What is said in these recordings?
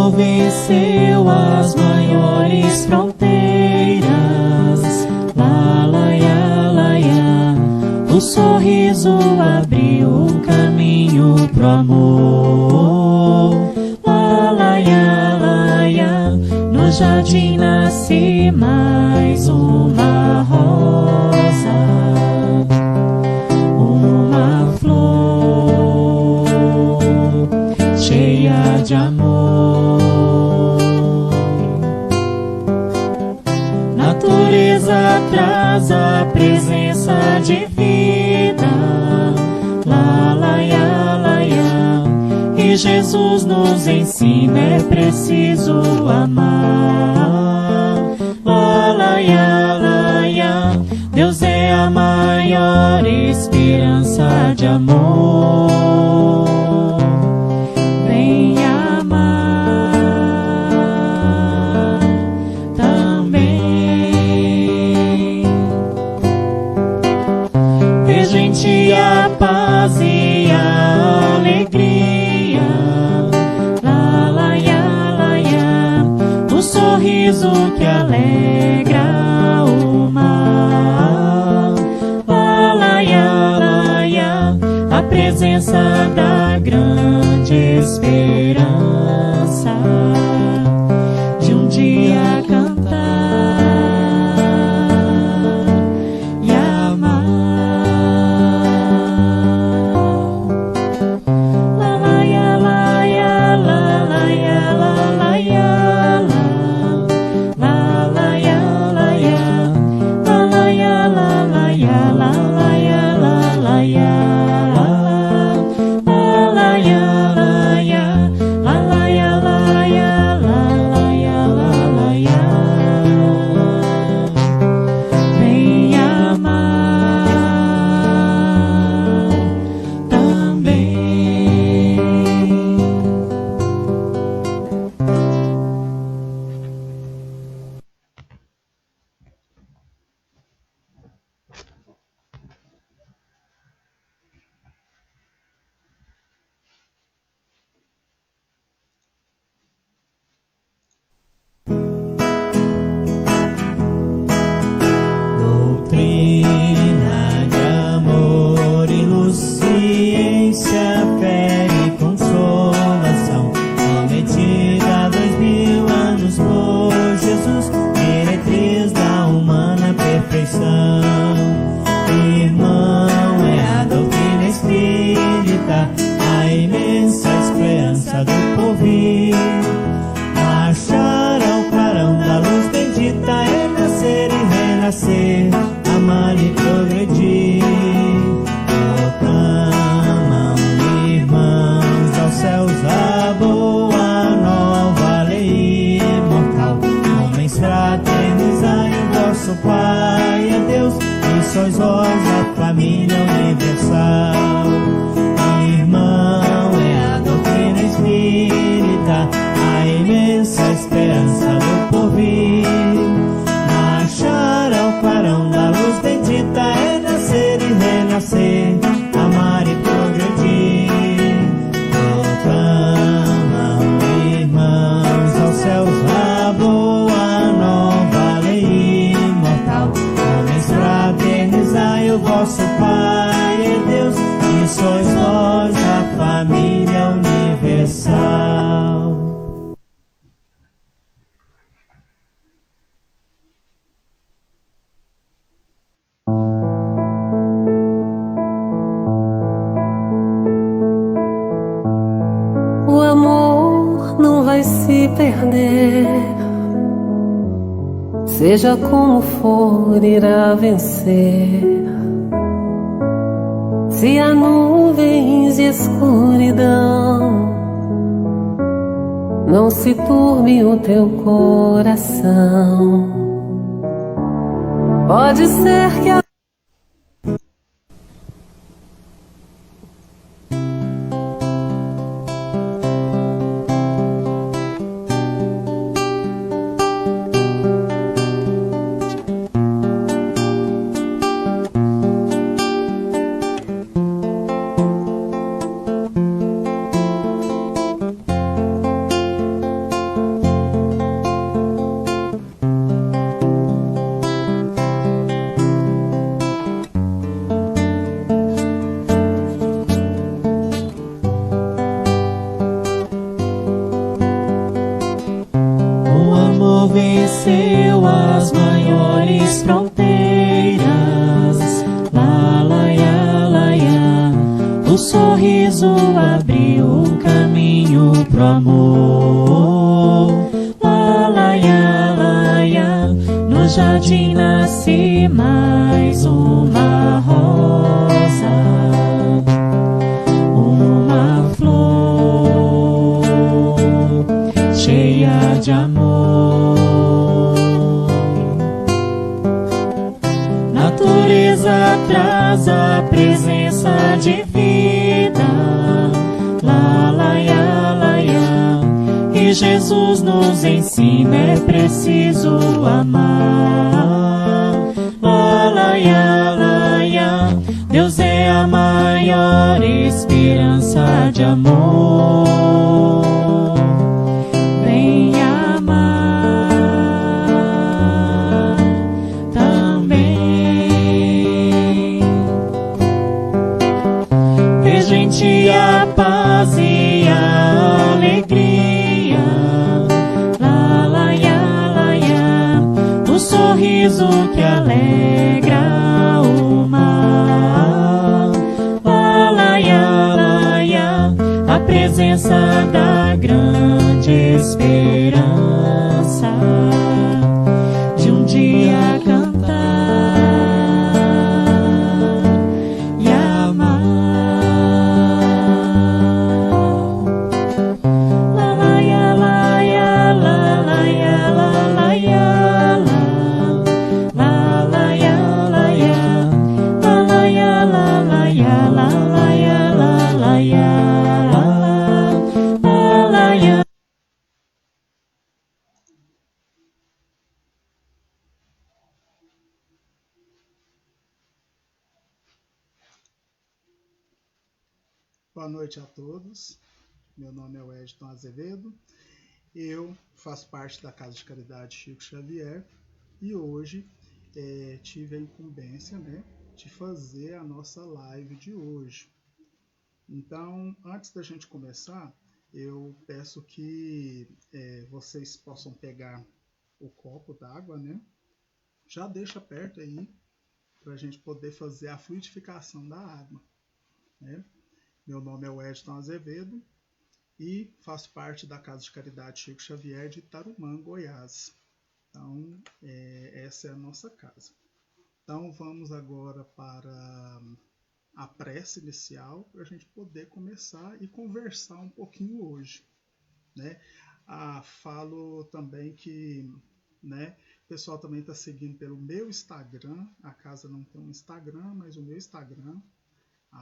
amor venceu as maiores fronteiras. Lá, lá, ya, lá, ya. O sorriso abriu o caminho pro amor. Lá, lá, ya, lá, ya. No jardim nasce mais uma rosa, uma flor cheia de amor. Natureza traz a presença de vida. Lá, lá, ya, lá, ya. E Jesus nos ensina, é preciso amar. Lá, lá, ya, lá, ya. Deus é a maior esperança de amor. Vem amar também. Veja em ti a paz e a alegria. Lá, lá, ya, lá, ya. O sorriso que alegra o mar. Lá, lá, ya, lá, ya. A presença da grande esperança de um dia cantar e amar. Lá, lá, ya, lá, ya, lá, lá, ya, lá, lá, ya, lá. Lá, lá, ya, lá, ya. Lá, lá, ya, lá, lá, ya, lá, lá, ya, lá, lá, ya. Amar e progredir. Proclamam, irmãos, aos céus a boa nova lei imortal. Homens fraternizai, o vosso Pai é Deus, e sois vós a família universal. Irmão, é a doutrina espírita, a imensa esperança do porvir. Marchar ao clarão da luz bendita é nascer e renascer, amar e progredir. Proclamam, irmãos, aos céus a boa nova lei imortal. Homens fraternizai, o vosso Pai é Deus, e sois vós a família universal. O amor não vai se perder, seja como for, irá vencer. Se há nuvens e escuridão, não se turbe o teu coração. Pode ser que a amor venceu as maiores fronteiras. Lá, lá, ya, lá, ya. O sorriso abriu o caminho pro amor. Lá, lá, ya, lá, ya. No jardim nasce mais uma rosa, uma flor cheia de amor. Natureza traz a presença de vida. Lá, lá, ya, lá, ya. E Jesus nos ensina, é preciso amar. Lá, lá, ya, lá, ya. Deus é a maior esperança de amor. Vem amar também. Veja em ti a paz e a alegria. Lá, lá, ya, lá, ya. O sorriso que alegra o mar. Lá, lá, ya, lá, ya. A presença da grande esperança de um dia cantar e amar. Lá, lá, ya, lá, ya, lá, lá, ya, lá, lá, ya, lá. Lá, lá, ya, lá, ya. Lá, lá, ya, lá, lá, ya, lá, lá, ya, lá, lá, ya. Lá, lá, ya. Boa noite a todos. Meu nome é Wellington Azevedo. Eu faço parte da Casa de Caridade Chico Xavier e hoje tive a incumbência, de fazer a nossa live de hoje. Então, antes da gente começar, eu peço que vocês possam pegar o copo d'água, Já deixa perto aí para a gente poder fazer a fluidificação da água, Meu nome é Wellington Azevedo e faço parte da Casa de Caridade Chico Xavier de Tarumã, Goiás. Então, essa é a nossa casa. Então, vamos agora para a prece inicial para a gente poder começar e conversar um pouquinho hoje, Falo também que, o pessoal também está seguindo pelo meu Instagram. A casa não tem um Instagram, mas o meu Instagram,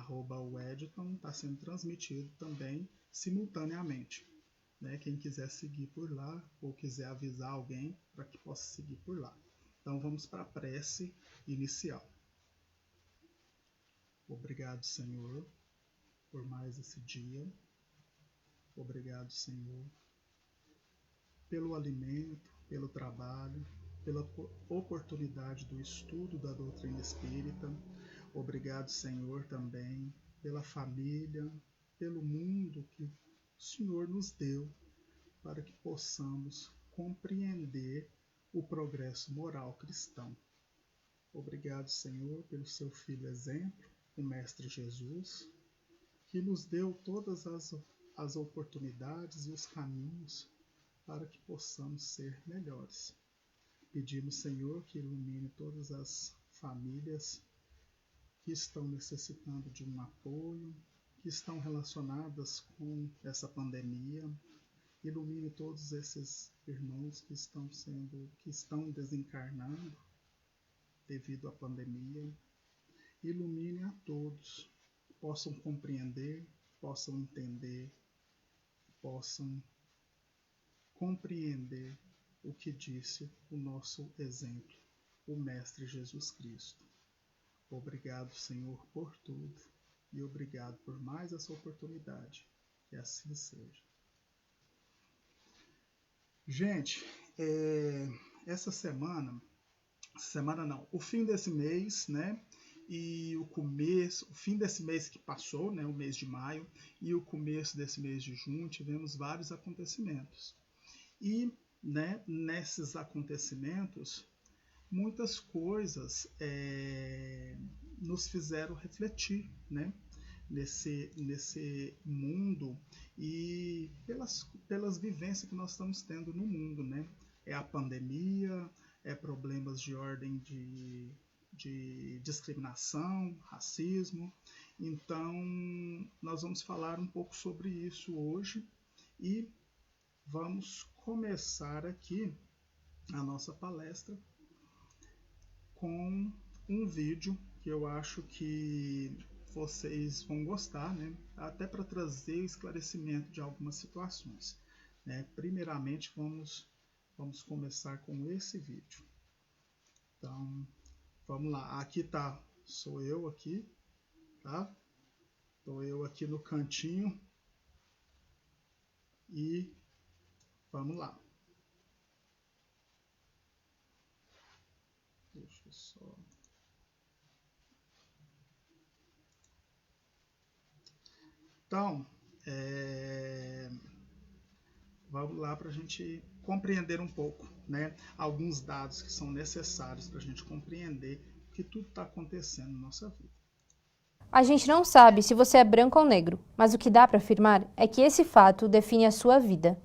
@Wellington, está sendo transmitido também simultaneamente. Quem quiser seguir por lá ou quiser avisar alguém para que possa seguir por lá. Então vamos para a prece inicial. Obrigado, Senhor, por mais esse dia. Obrigado, Senhor, pelo alimento, pelo trabalho, pela oportunidade do estudo da doutrina espírita. Obrigado, Senhor, também pela família, pelo mundo que o Senhor nos deu para que possamos compreender o progresso moral cristão. Obrigado, Senhor, pelo seu Filho exemplo, o Mestre Jesus, que nos deu todas as oportunidades e os caminhos para que possamos ser melhores. Pedimos, Senhor, que ilumine todas as famílias que estão necessitando de um apoio, que estão relacionadas com essa pandemia. Ilumine todos esses irmãos que estão desencarnando devido à pandemia. Ilumine a todos, possam compreender, possam entender, possam compreender o que disse o nosso exemplo, o Mestre Jesus Cristo. Obrigado, Senhor, por tudo e obrigado por mais essa oportunidade. Que assim seja. Gente, essa semana não, o fim desse mês, e o fim desse mês que passou, o mês de maio, e o começo desse mês de junho, tivemos vários acontecimentos. E né, nesses acontecimentos, muitas coisas nos fizeram refletir, né, nesse mundo e pelas vivências que nós estamos tendo no mundo, né? É a pandemia, é problemas de ordem de discriminação, racismo. Então, nós vamos falar um pouco sobre isso hoje e vamos começar aqui a nossa palestra com um vídeo que eu acho que vocês vão gostar, né? Até para trazer esclarecimento de algumas situações, né? Primeiramente, vamos começar com esse vídeo. Então, vamos lá. Aqui sou eu aqui, tá? Estou eu aqui no cantinho e vamos lá. Deixa eu só... Então, vamos lá para a gente compreender um pouco, né? Alguns dados que são necessários para a gente compreender o que tudo está acontecendo na nossa vida. A gente não sabe se você é branco ou negro, mas o que dá para afirmar é que esse fato define a sua vida.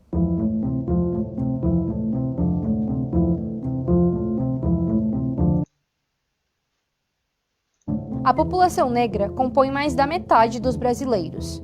A população negra compõe mais da metade dos brasileiros.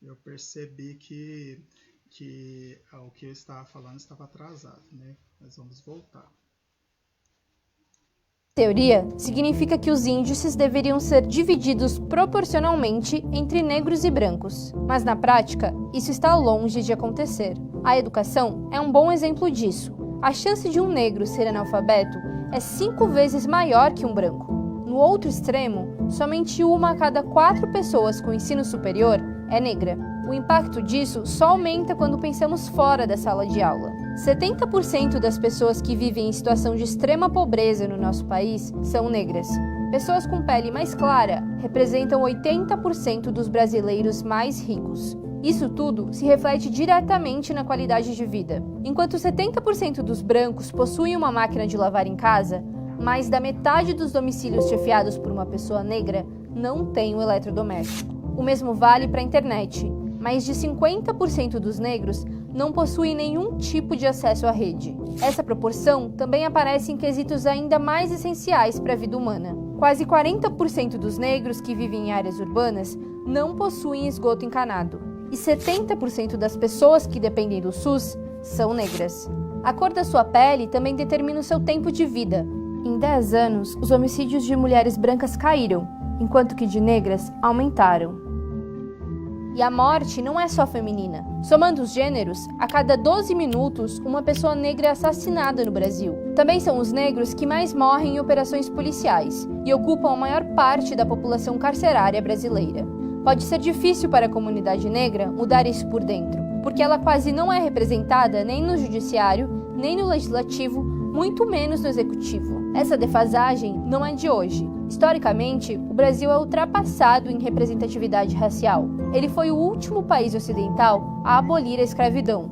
Eu percebi que o que eu estava falando estava atrasado, né? Mas vamos voltar. Teoria significa que os índices deveriam ser divididos proporcionalmente entre negros e brancos, mas na prática isso está longe de acontecer. A educação é um bom exemplo disso. A chance de um negro ser analfabeto é 5 vezes maior que um branco. No outro extremo, somente 1 a cada 4 pessoas com ensino superior é negra. O impacto disso só aumenta quando pensamos fora da sala de aula. 70% das pessoas que vivem em situação de extrema pobreza no nosso país são negras. Pessoas com pele mais clara representam 80% dos brasileiros mais ricos. Isso tudo se reflete diretamente na qualidade de vida. Enquanto 70% dos brancos possuem uma máquina de lavar em casa, mais da metade dos domicílios chefiados por uma pessoa negra não tem um eletrodoméstico. O mesmo vale para a internet. Mais de 50% dos negros não possuem nenhum tipo de acesso à rede. Essa proporção também aparece em quesitos ainda mais essenciais para a vida humana. Quase 40% dos negros que vivem em áreas urbanas não possuem esgoto encanado. E 70% das pessoas que dependem do SUS são negras. A cor da sua pele também determina o seu tempo de vida. Em 10 anos, os homicídios de mulheres brancas caíram, enquanto que de negras aumentaram. E a morte não é só feminina. Somando os gêneros, a cada 12 minutos, uma pessoa negra é assassinada no Brasil. Também são os negros que mais morrem em operações policiais e ocupam a maior parte da população carcerária brasileira. Pode ser difícil para a comunidade negra mudar isso por dentro, porque ela quase não é representada nem no judiciário, nem no legislativo, muito menos no executivo. Essa defasagem não é de hoje. Historicamente, o Brasil é ultrapassado em representatividade racial. Ele foi o último país ocidental a abolir a escravidão.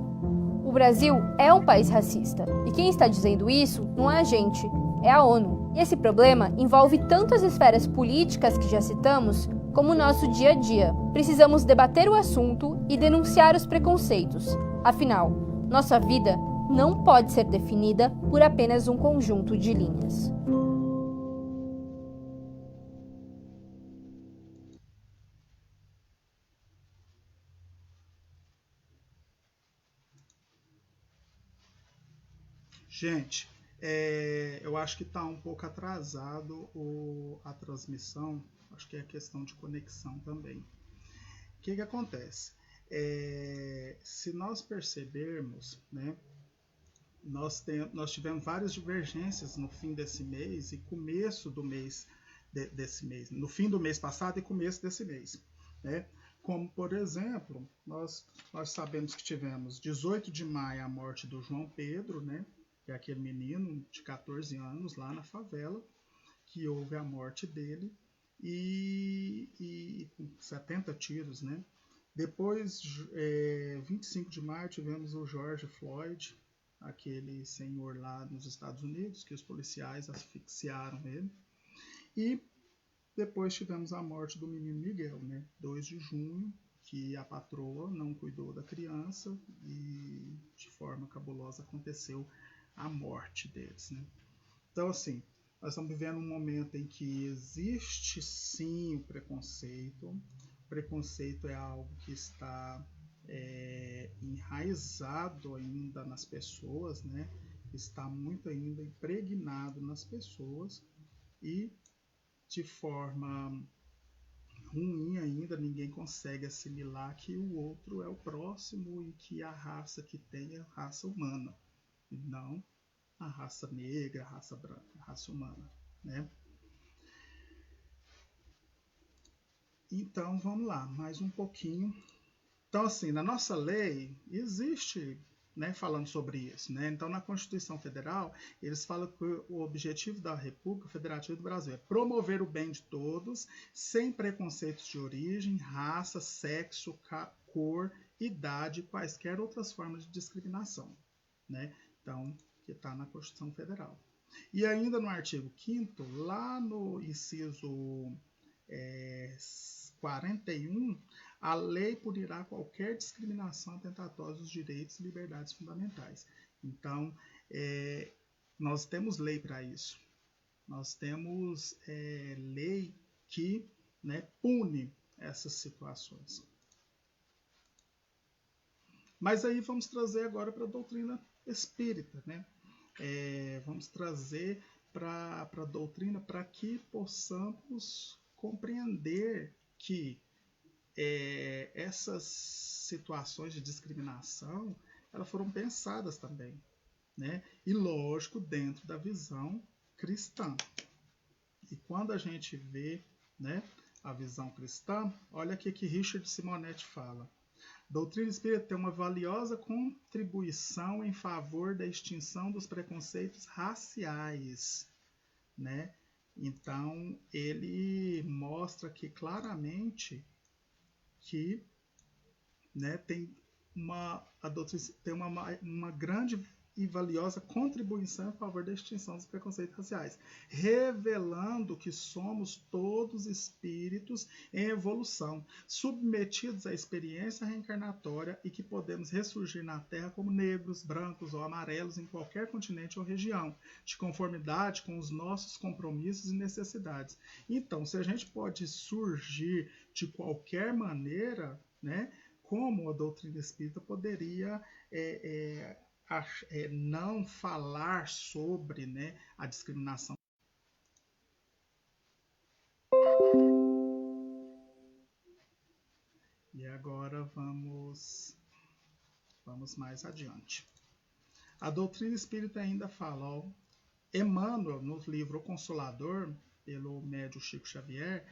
O Brasil é um país racista, e quem está dizendo isso não é a gente, é a ONU. E esse problema envolve tanto as esferas políticas que já citamos, como o nosso dia a dia. Precisamos debater o assunto e denunciar os preconceitos. Afinal, nossa vida não pode ser definida por apenas um conjunto de linhas. Gente, eu acho que está um pouco atrasado a transmissão, acho que é questão de conexão também. O que acontece? Se nós percebermos, né, nós tivemos várias divergências no fim desse mês e começo do mês desse mês, no fim do mês passado e começo desse mês, né? Como, por exemplo, nós sabemos que tivemos 18 de maio a morte do João Pedro, né? Que é aquele menino de 14 anos lá na favela, que houve a morte dele e 70 tiros, né? Depois, 25 de maio, tivemos o George Floyd, aquele senhor lá nos Estados Unidos, que os policiais asfixiaram ele. E depois tivemos a morte do menino Miguel, né? 2 de junho, que a patroa não cuidou da criança e de forma cabulosa aconteceu a morte deles, né? Então, assim, nós estamos vivendo um momento em que existe sim o preconceito. O preconceito é algo que está enraizado ainda nas pessoas, né? Está muito ainda impregnado nas pessoas e de forma ruim ainda, ninguém consegue assimilar que o outro é o próximo e que a raça que tem é a raça humana, e não a raça negra, a raça branca, a raça humana, né? Então, vamos lá, mais um pouquinho. Então, assim, na nossa lei existe, né, falando sobre isso, né? Então, na Constituição Federal, eles falam que o objetivo da República Federativa do Brasil é promover o bem de todos, sem preconceitos de origem, raça, sexo, cor, idade, quaisquer outras formas de discriminação, né? Então, que está na Constituição Federal. E ainda no artigo 5º, lá no inciso 41, a lei punirá qualquer discriminação atentatória dos direitos e liberdades fundamentais. Então, nós temos lei para isso. Nós temos lei que, né, pune essas situações. Mas aí vamos trazer agora para a doutrina espírita, né? Vamos trazer para a doutrina para que possamos compreender que essas situações de discriminação, elas foram pensadas também, né? E lógico, dentro da visão cristã. E quando a gente vê, né, a visão cristã, olha aqui que Richard Simonetti fala. Doutrina espírita tem uma valiosa contribuição em favor da extinção dos preconceitos raciais, né? Então, ele mostra aqui claramente que, né, a doutrina tem uma grande e valiosa contribuição em favor da extinção dos preconceitos raciais, revelando que somos todos espíritos em evolução, submetidos à experiência reencarnatória e que podemos ressurgir na Terra como negros, brancos ou amarelos em qualquer continente ou região, de conformidade com os nossos compromissos e necessidades. Então, se a gente pode surgir de qualquer maneira, né, como a doutrina espírita poderia não falar sobre, né, a discriminação. E agora vamos mais adiante. A doutrina espírita ainda fala, Emmanuel, no livro O Consolador, pelo médium Chico Xavier,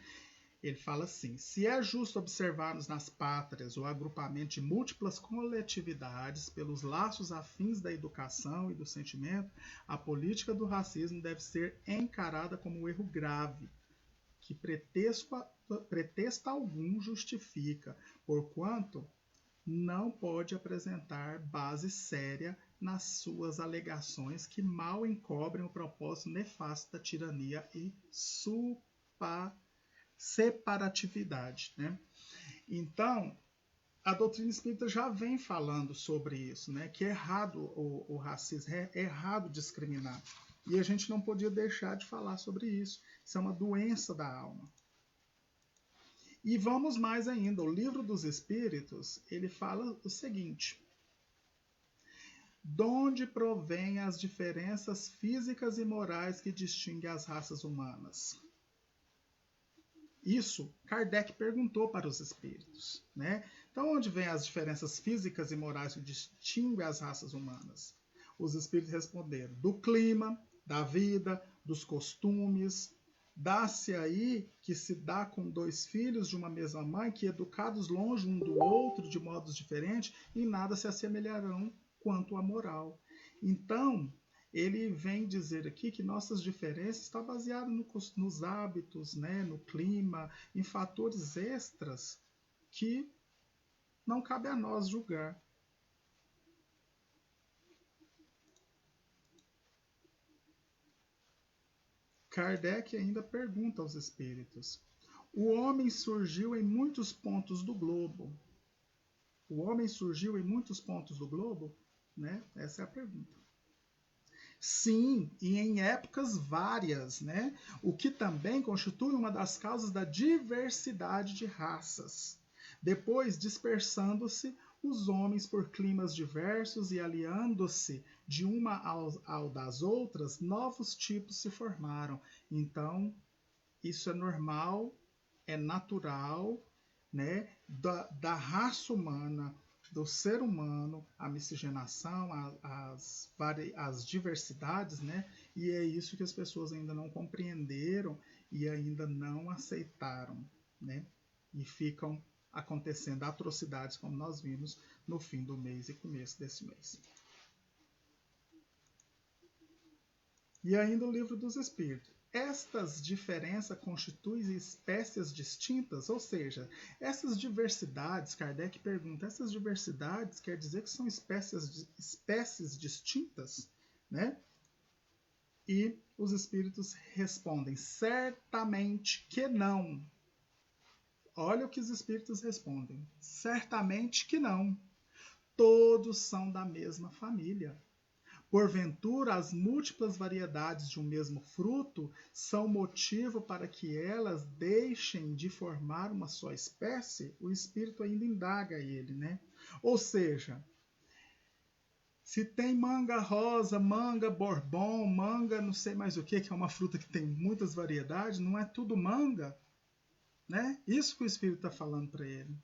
ele fala assim: se é justo observarmos nas pátrias o agrupamento de múltiplas coletividades pelos laços afins da educação e do sentimento, a política do racismo deve ser encarada como um erro grave, que pretexto algum justifica, porquanto não pode apresentar base séria nas suas alegações que mal encobrem o propósito nefasto da tirania e separatividade, né? Então, a doutrina espírita já vem falando sobre isso, né? Que é errado o racismo, é errado discriminar. E a gente não podia deixar de falar sobre isso. Isso é uma doença da alma. E vamos mais ainda. O Livro dos Espíritos, ele fala o seguinte: de onde provém as diferenças físicas e morais que distinguem as raças humanas? Isso Kardec perguntou para os espíritos, né? Então, onde vêm as diferenças físicas e morais que distinguem as raças humanas? os espíritos responderam: do clima, da vida, dos costumes. Dá-se aí que se dá com 2 filhos de uma mesma mãe, que educados longe um do outro de modos diferentes, em nada se assemelharão quanto à moral. Então, ele vem dizer aqui que nossas diferenças estão baseadas nos hábitos, né, no clima, em fatores extras que não cabe a nós julgar. Kardec ainda pergunta aos espíritos: o homem surgiu em muitos pontos do globo. O homem surgiu em muitos pontos do globo? Né? Essa é a pergunta. Sim, e em épocas várias, né? O que também constitui uma das causas da diversidade de raças. Depois, dispersando-se os homens por climas diversos e aliando-se de uma ao das outras, novos tipos se formaram. Então, isso é normal, é natural, né? Da raça humana, do ser humano, a miscigenação, as diversidades, né? E é isso que as pessoas ainda não compreenderam e ainda não aceitaram, né? E ficam acontecendo atrocidades, como nós vimos no fim do mês e começo desse mês. E ainda o Livro dos Espíritos. Estas diferenças constituem espécies distintas, ou seja, essas diversidades, Kardec pergunta, essas diversidades quer dizer que são espécies distintas, né? E os espíritos respondem, certamente que não. Olha o que os espíritos respondem, certamente que não. Todos são da mesma família. Porventura, as múltiplas variedades de um mesmo fruto são motivo para que elas deixem de formar uma só espécie? O espírito ainda indaga ele, né? Ou seja, se tem manga rosa, manga bourbon, manga não sei mais o que é uma fruta que tem muitas variedades, não é tudo manga? Né? Isso que o espírito está falando para ele.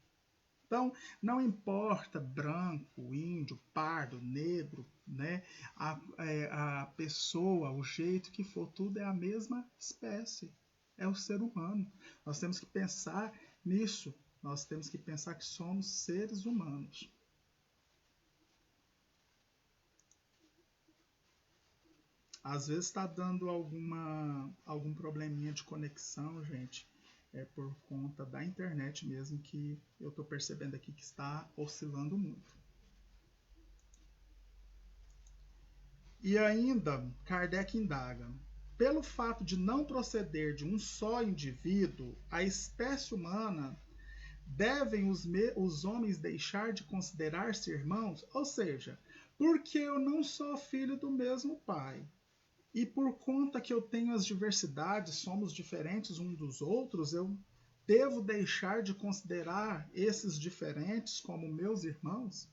Então, não importa branco, índio, pardo, negro, né? A pessoa, o jeito que for, tudo é a mesma espécie. É o ser humano. Nós temos que pensar nisso. Nós temos que pensar que somos seres humanos. Às vezes está dando algum probleminha de conexão, gente. É por conta da internet mesmo que eu estou percebendo aqui que está oscilando muito. E ainda, Kardec indaga, pelo fato de não proceder de um só indivíduo, a espécie humana, devem os homens deixar de considerar-se irmãos? Ou seja, porque eu não sou filho do mesmo pai, e por conta que eu tenho as diversidades, somos diferentes uns dos outros, eu devo deixar de considerar esses diferentes como meus irmãos?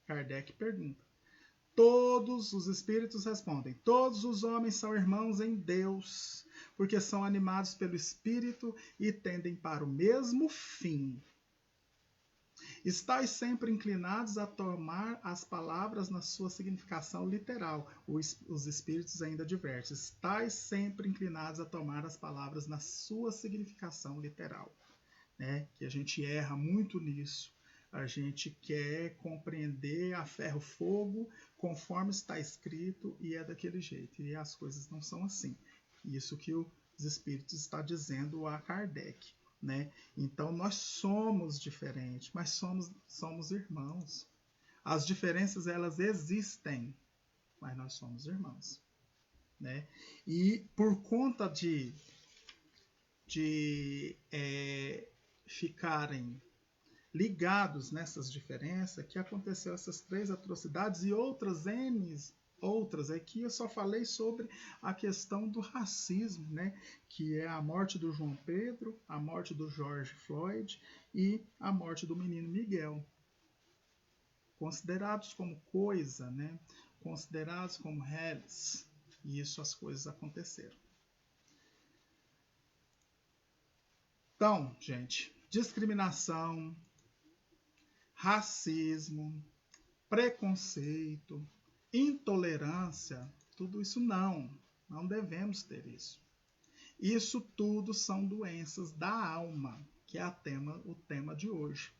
Kardec pergunta. Todos os espíritos respondem, todos os homens são irmãos em Deus, porque são animados pelo Espírito e tendem para o mesmo fim. Estais sempre inclinados a tomar as palavras na sua significação literal. Os espíritos ainda advertem. Estais sempre inclinados a tomar as palavras na sua significação literal. Né? Que a gente erra muito nisso. A gente quer compreender a ferro-fogo conforme está escrito e é daquele jeito. E as coisas não são assim. Isso que os espíritos estão dizendo a Kardec. Né? Então nós somos diferentes, mas somos irmãos. As diferenças elas existem, mas nós somos irmãos. Né? E por conta de ficarem ligados nessas diferenças, que aconteceu essas 3 atrocidades e outras aqui eu só falei sobre a questão do racismo, né? Que é a morte do João Pedro, a morte do George Floyd e a morte do menino Miguel. Considerados como coisa, né? Considerados como réis, e isso as coisas aconteceram. Então, gente, discriminação, racismo, preconceito, intolerância, tudo isso não devemos ter isso. Isso tudo são doenças da alma, que é o tema de hoje.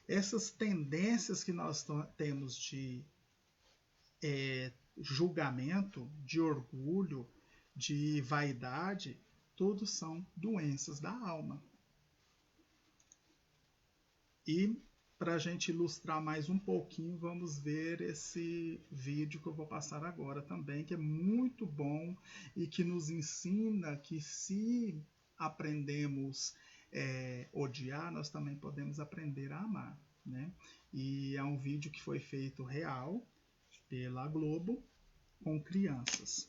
Essas tendências que nós temos de julgamento, de orgulho, de vaidade, tudo são doenças da alma. E para a gente ilustrar mais um pouquinho, vamos ver esse vídeo que eu vou passar agora também, que é muito bom e que nos ensina que se aprendemos odiar, nós também podemos aprender a amar, né? E é um vídeo que foi feito real pela Globo com crianças.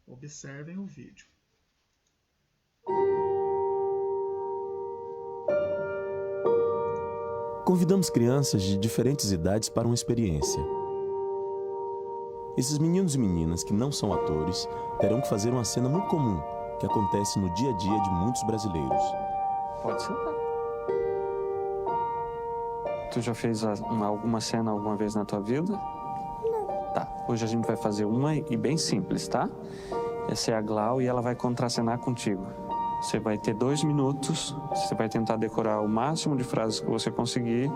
Observem o vídeo. Convidamos crianças de diferentes idades para uma experiência. Esses meninos e meninas que não são atores terão que fazer uma cena muito comum que acontece no dia a dia de muitos brasileiros. Pode sentar. Tu já fez alguma cena alguma vez na tua vida? Não. Tá, hoje a gente vai fazer uma e bem simples, tá? Essa é a Glau e ela vai contracenar contigo. Você vai ter 2 minutos, você vai tentar decorar o máximo de frases que você conseguir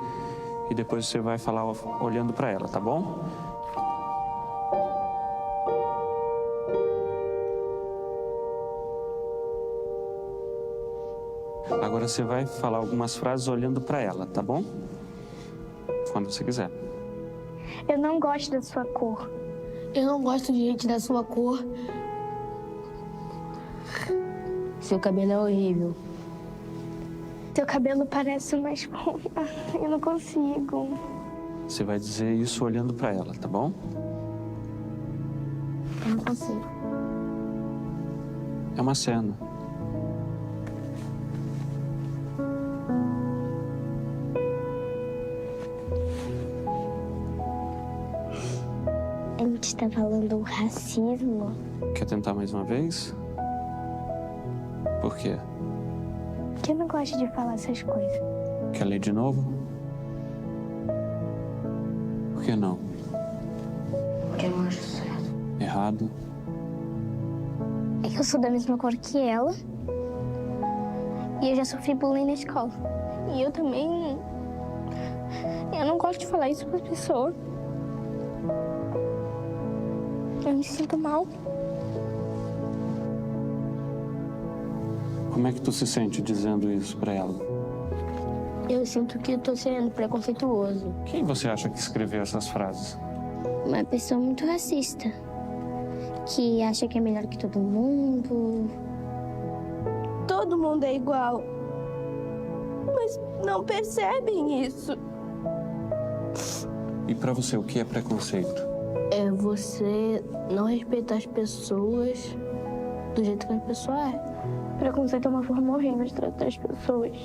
e depois você vai falar olhando para ela, tá bom? Agora você vai falar algumas frases olhando para ela, tá bom? Quando você quiser. Eu não gosto da sua cor. Eu não gosto de gente da sua cor. Seu cabelo é horrível. Seu cabelo parece uma esponja. Eu não consigo. Você vai dizer isso olhando para ela, tá bom? Eu não consigo. É uma cena. A gente está falando racismo. Quer tentar mais uma vez? Por quê? Porque eu não gosto de falar essas coisas. Quer ler de novo? Por que não? Porque eu não acho certo. Errado? É que eu sou da mesma cor que ela. E eu já sofri bullying na escola. E eu também... Eu não gosto de falar isso para as pessoas. Eu me sinto mal. Como é que tu se sente dizendo isso pra ela? Eu sinto que eu tô sendo preconceituoso. Quem você acha que escreveu essas frases? Uma pessoa muito racista. Que acha que é melhor que todo mundo. Todo mundo é igual. Mas não percebem isso. E pra você, o que é preconceito? É você não respeitar as pessoas do jeito que a pessoa é. Preconceito é uma forma horrível de tratar as pessoas.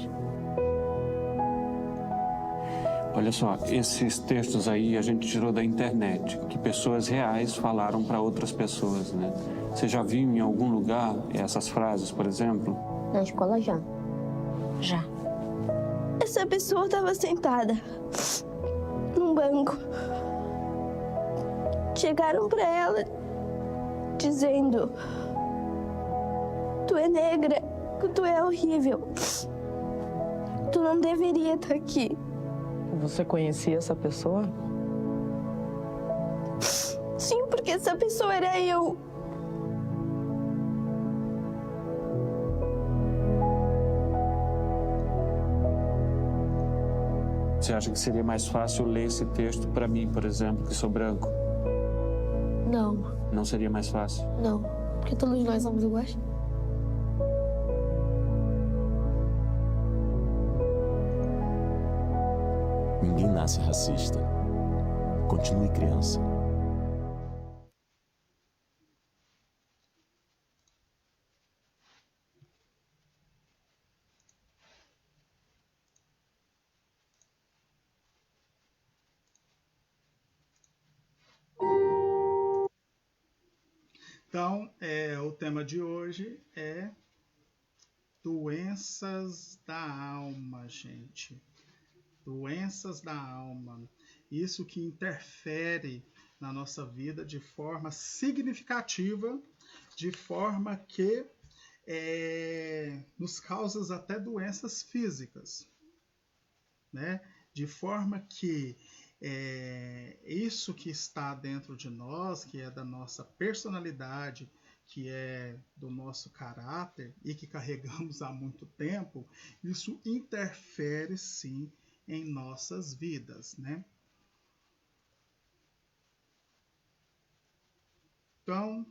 Olha só, esses textos aí a gente tirou da internet, que pessoas reais falaram para outras pessoas, né? Você já viu em algum lugar essas frases, por exemplo? Na escola já. Já. Essa pessoa estava sentada num banco. Chegaram para ela dizendo: tu é negra, tu é horrível. Tu não deveria estar aqui. Você conhecia essa pessoa? Sim, porque essa pessoa era eu. Você acha que seria mais fácil ler esse texto para mim, por exemplo, que sou branco? Não, Não seria mais fácil? não. Porque todos nós somos iguais. Ninguém nasce racista. Continue criança. Então, o tema de hoje é doenças da alma, gente. Doenças da alma. Isso que interfere na nossa vida de forma significativa, de forma que nos causa até doenças físicas, né? De forma que isso que está dentro de nós, que é da nossa personalidade, que é do nosso caráter e que carregamos há muito tempo, isso interfere sim em nossas vidas, né? Então,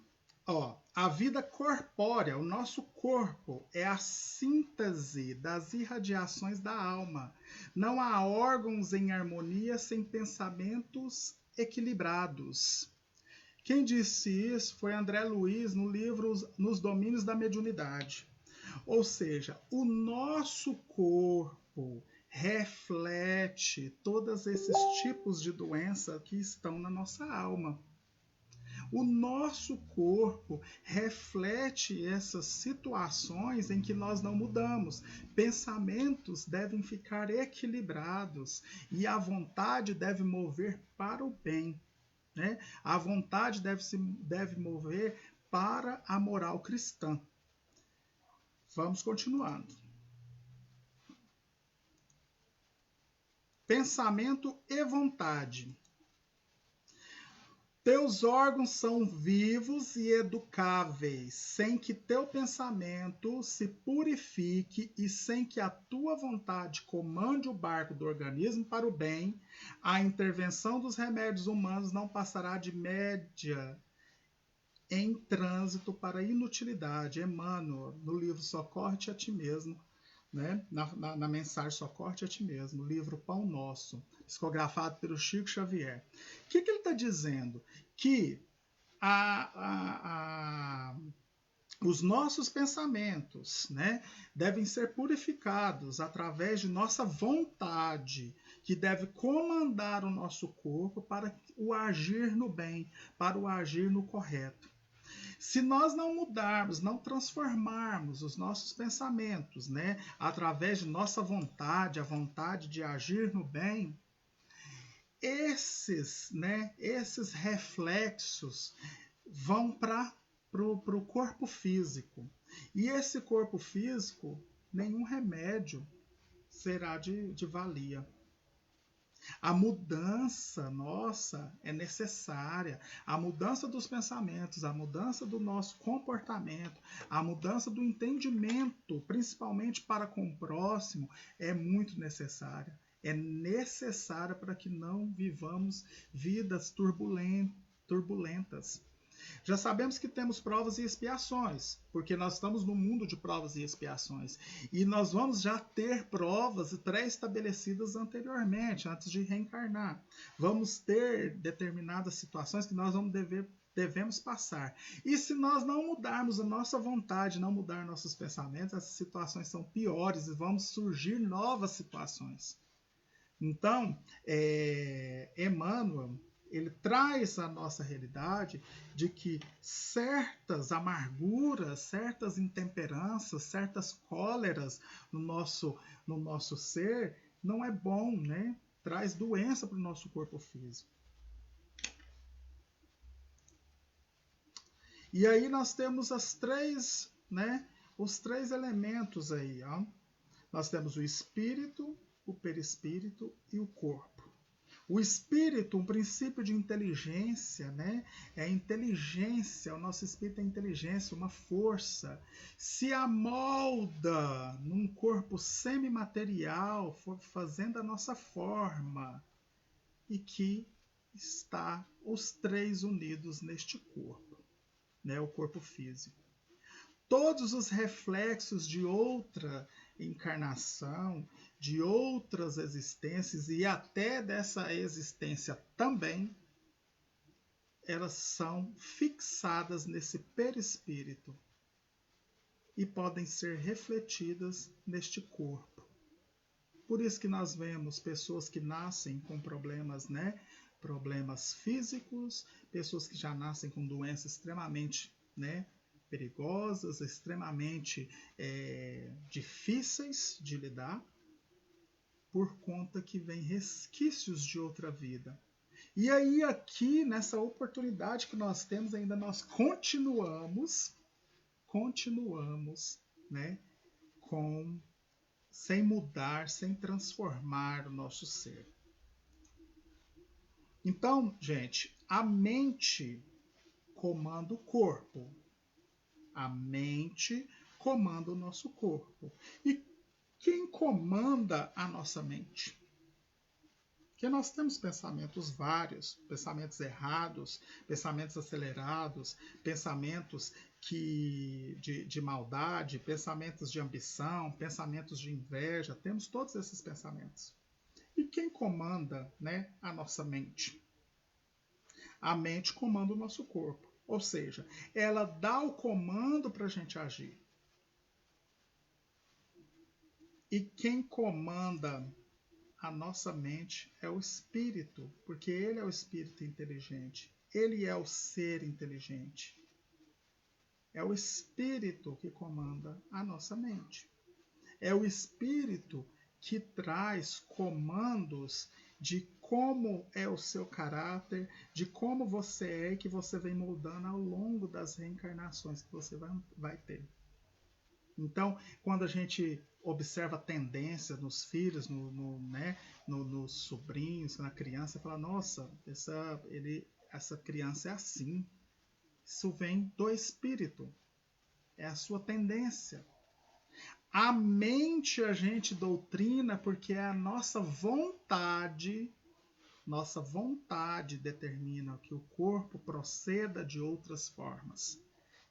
a vida corpórea, o nosso corpo, é a síntese das irradiações da alma. Não há órgãos em harmonia sem pensamentos equilibrados. Quem disse isso foi André Luiz no livro Nos Domínios da Mediunidade. Ou seja, o nosso corpo reflete todos esses tipos de doença que estão na nossa alma. O nosso corpo reflete essas situações em que nós não mudamos. Pensamentos devem ficar equilibrados e a vontade deve mover para o bem, né? A vontade deve mover para a moral cristã. Vamos continuando. Pensamento e vontade. Teus órgãos são vivos e educáveis, sem que teu pensamento se purifique e sem que a tua vontade comande o barco do organismo para o bem, a intervenção dos remédios humanos não passará de média em trânsito para a inutilidade. Emmanuel, no livro Socorre-te a ti mesmo, né? Na mensagem Socorre-te a ti mesmo, livro Pão Nosso, psicografado pelo Chico Xavier. O que ele está dizendo? Que os nossos pensamentos, né, devem ser purificados através de nossa vontade, que deve comandar o nosso corpo para o agir no bem, para o agir no correto. Se nós não mudarmos, não transformarmos os nossos pensamentos, né, através de nossa vontade, a vontade de agir no bem, esses reflexos vão para o corpo físico. E esse corpo físico, nenhum remédio será de valia. A mudança nossa é necessária. A mudança dos pensamentos, a mudança do nosso comportamento, a mudança do entendimento, principalmente para com o próximo, é muito necessária. É necessária para que não vivamos vidas turbulentas. Já sabemos que temos provas e expiações, porque nós estamos no mundo de provas e expiações. E nós vamos já ter provas pré-estabelecidas anteriormente, antes de reencarnar. Vamos ter determinadas situações que nós devemos passar. E se nós não mudarmos a nossa vontade, não mudar nossos pensamentos, essas situações são piores e vão surgir novas situações. Então, Emmanuel, ele traz a nossa realidade de que certas amarguras, certas intemperanças, certas cóleras no nosso ser não é bom, né? Traz doença para o nosso corpo físico. E aí nós temos os três elementos aí, ó. Nós temos o espírito, o perispírito e o corpo. O espírito, um princípio de inteligência, né? É a inteligência, o nosso espírito é inteligência, uma força. Se amolda num corpo semimaterial, fazendo a nossa forma, e que está os três unidos neste corpo, né? O corpo físico. Todos os reflexos de outra encarnação, de outras existências e até dessa existência também, elas são fixadas nesse perispírito e podem ser refletidas neste corpo. Por isso que nós vemos pessoas que nascem com problemas, né? Problemas físicos, pessoas que já nascem com doenças extremamente, né? Perigosas, extremamente difíceis de lidar. por conta que vem resquícios de outra vida. E aí aqui, nessa oportunidade que nós temos ainda, nós continuamos, né, sem mudar, sem transformar o nosso ser. Então, gente, a mente comanda o corpo. A mente comanda o nosso corpo. E quem comanda a nossa mente? Porque nós temos pensamentos vários, pensamentos errados, pensamentos acelerados, pensamentos de maldade, pensamentos de ambição, pensamentos de inveja, temos todos esses pensamentos. E quem comanda, né, a nossa mente? A mente comanda o nosso corpo, ou seja, ela dá o comando para a gente agir. E quem comanda a nossa mente é o espírito, porque ele é o espírito inteligente, ele é o ser inteligente. É o espírito que comanda a nossa mente. É o espírito que traz comandos de como é o seu caráter, de como você é e que você vem moldando ao longo das reencarnações que você vai ter. Então, quando a gente observa a tendência nos filhos, nos sobrinhos, na criança, fala, nossa, essa criança é assim. Isso vem do espírito. É a sua tendência. A mente a gente doutrina porque é a nossa vontade determina que o corpo proceda de outras formas.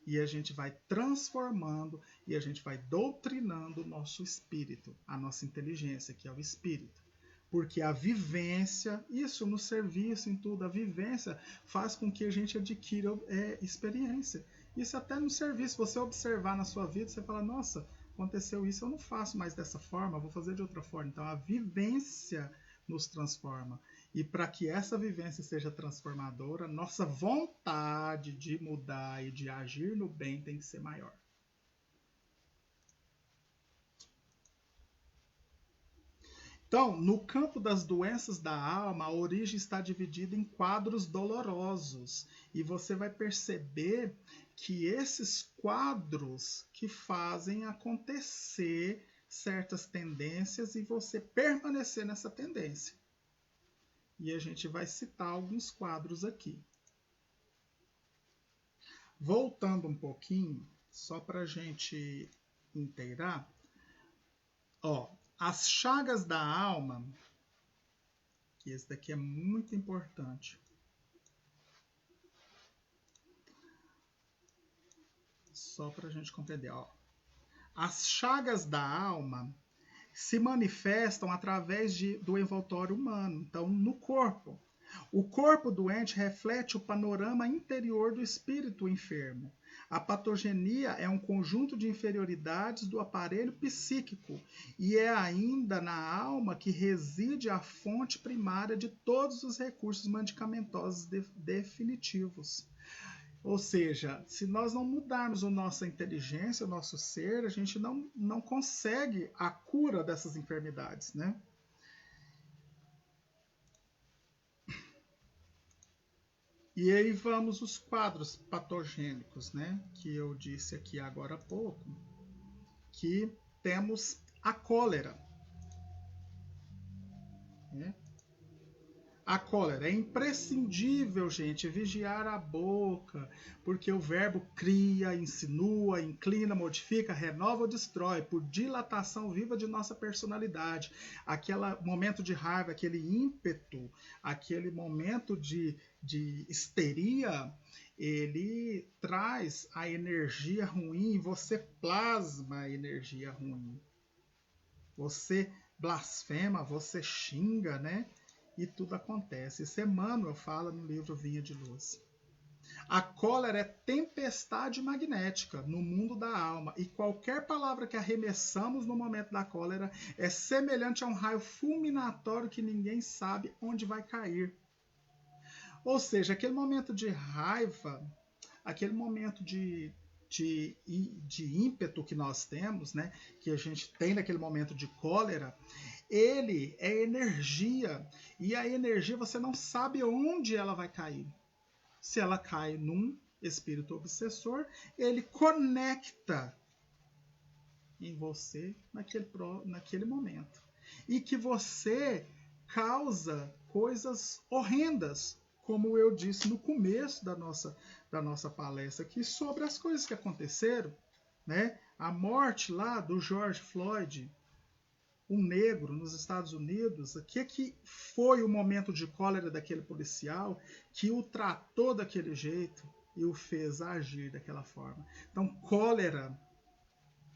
E a gente vai transformando e a gente vai doutrinando o nosso espírito, a nossa inteligência, que é o espírito. Porque a vivência, isso no serviço, em tudo, a vivência faz com que a gente adquira experiência. Isso até no serviço, você observar na sua vida, você fala, nossa, aconteceu isso, eu não faço mais dessa forma, vou fazer de outra forma. Então a vivência nos transforma. E para que essa vivência seja transformadora, nossa vontade de mudar e de agir no bem tem que ser maior. Então, no campo das doenças da alma, a origem está dividida em quadros dolorosos. E você vai perceber que esses quadros que fazem acontecer certas tendências e você permanecer nessa tendência. E a gente vai citar alguns quadros aqui. Voltando um pouquinho, só para a gente inteirar, as chagas da alma, que esse daqui é muito importante. Só para a gente compreender. As chagas da alma se manifestam através do envoltório humano, então no corpo. O corpo doente reflete o panorama interior do espírito enfermo. A patogenia é um conjunto de inferioridades do aparelho psíquico e é ainda na alma que reside a fonte primária de todos os recursos medicamentosos definitivos. Ou seja, se nós não mudarmos a nossa inteligência, o nosso ser, a gente não consegue a cura dessas enfermidades, né? E aí vamos os quadros patogênicos, né? Que eu disse aqui agora há pouco, que temos a cólera. Né? A cólera é imprescindível, gente, vigiar a boca, porque o verbo cria, insinua, inclina, modifica, renova ou destrói, por dilatação viva de nossa personalidade. Aquele momento de raiva, aquele ímpeto, aquele momento de histeria, ele traz a energia ruim, você plasma a energia ruim. Você blasfema, você xinga, né? E tudo acontece. Isso Emmanuel fala no livro Vinha de Luz. A cólera é tempestade magnética no mundo da alma, e qualquer palavra que arremessamos no momento da cólera é semelhante a um raio fulminatório que ninguém sabe onde vai cair. Ou seja, aquele momento de raiva, aquele momento de ímpeto que nós temos, né, que a gente tem naquele momento de cólera, Ele é energia, e a energia você não sabe onde ela vai cair. Se ela cai num espírito obsessor, ele conecta em você naquele momento. E que você causa coisas horrendas, como eu disse no começo da nossa palestra aqui, sobre as coisas que aconteceram, né? A morte lá do George Floyd, um negro nos Estados Unidos, o que foi o momento de cólera daquele policial que o tratou daquele jeito e o fez agir daquela forma. Então, cólera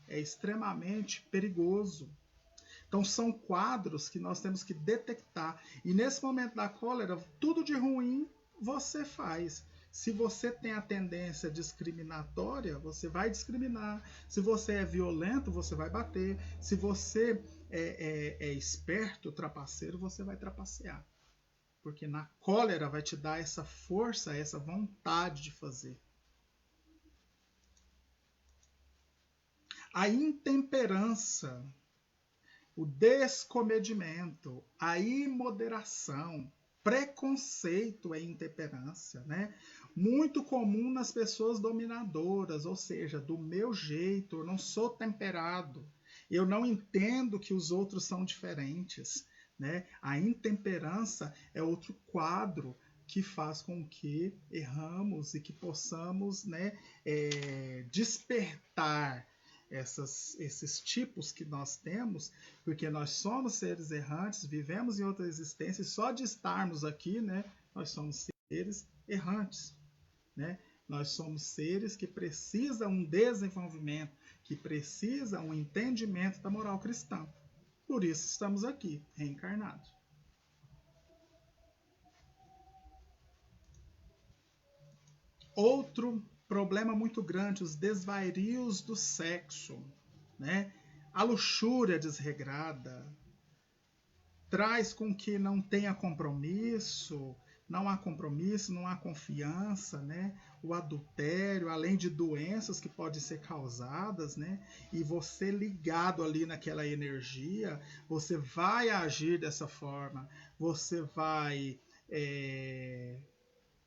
é extremamente perigoso. Então, são quadros que nós temos que detectar. E nesse momento da cólera, tudo de ruim você faz. Se você tem a tendência discriminatória, você vai discriminar. Se você é violento, você vai bater. Se você é esperto, trapaceiro, você vai trapacear. Porque na cólera vai te dar essa força, essa vontade de fazer. A intemperança, o descomedimento, a imoderação, preconceito é intemperância, né? Muito comum nas pessoas dominadoras, ou seja, do meu jeito, eu não sou temperado, eu não entendo que os outros são diferentes, né? A intemperança é outro quadro que faz com que erramos e que possamos, né, despertar esses tipos que nós temos, porque nós somos seres errantes, vivemos em outra existência, e só de estarmos aqui, né, nós somos seres errantes, né? Nós somos seres que precisam um desenvolvimento, que precisam um entendimento da moral cristã. Por isso estamos aqui, reencarnados. Outro problema muito grande, os desvarios do sexo, né? A luxúria desregrada traz com que não tenha compromisso, não há compromisso, não há confiança, né? O adultério, além de doenças que podem ser causadas, né? E você ligado ali naquela energia, você vai agir dessa forma, você vai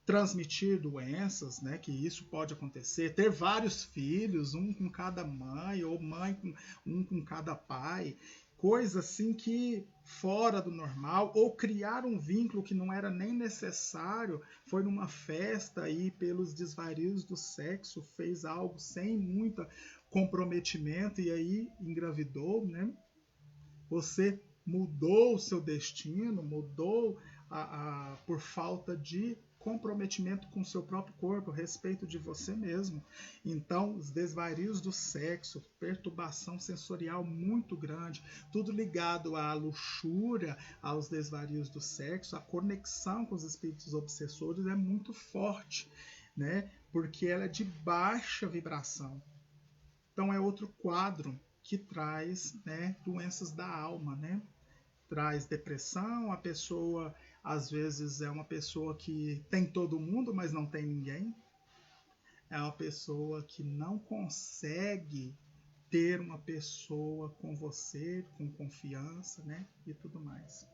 transmitir doenças, né, que isso pode acontecer, ter vários filhos, um com cada mãe, ou mãe com cada pai, coisa assim que fora do normal, ou criar um vínculo que não era nem necessário, foi numa festa e pelos desvarios do sexo, fez algo sem muito comprometimento e aí engravidou, né? Você mudou o seu destino, mudou por falta de comprometimento com o seu próprio corpo, respeito de você mesmo. Então, os desvarios do sexo, perturbação sensorial muito grande, tudo ligado à luxúria, aos desvarios do sexo, a conexão com os espíritos obsessores é muito forte, né? Porque ela é de baixa vibração. Então, é outro quadro que traz, né, doenças da alma, né? Traz depressão, a pessoa às vezes é uma pessoa que tem todo mundo, mas não tem ninguém. É uma pessoa que não consegue ter uma pessoa com você, com confiança, né? E tudo mais.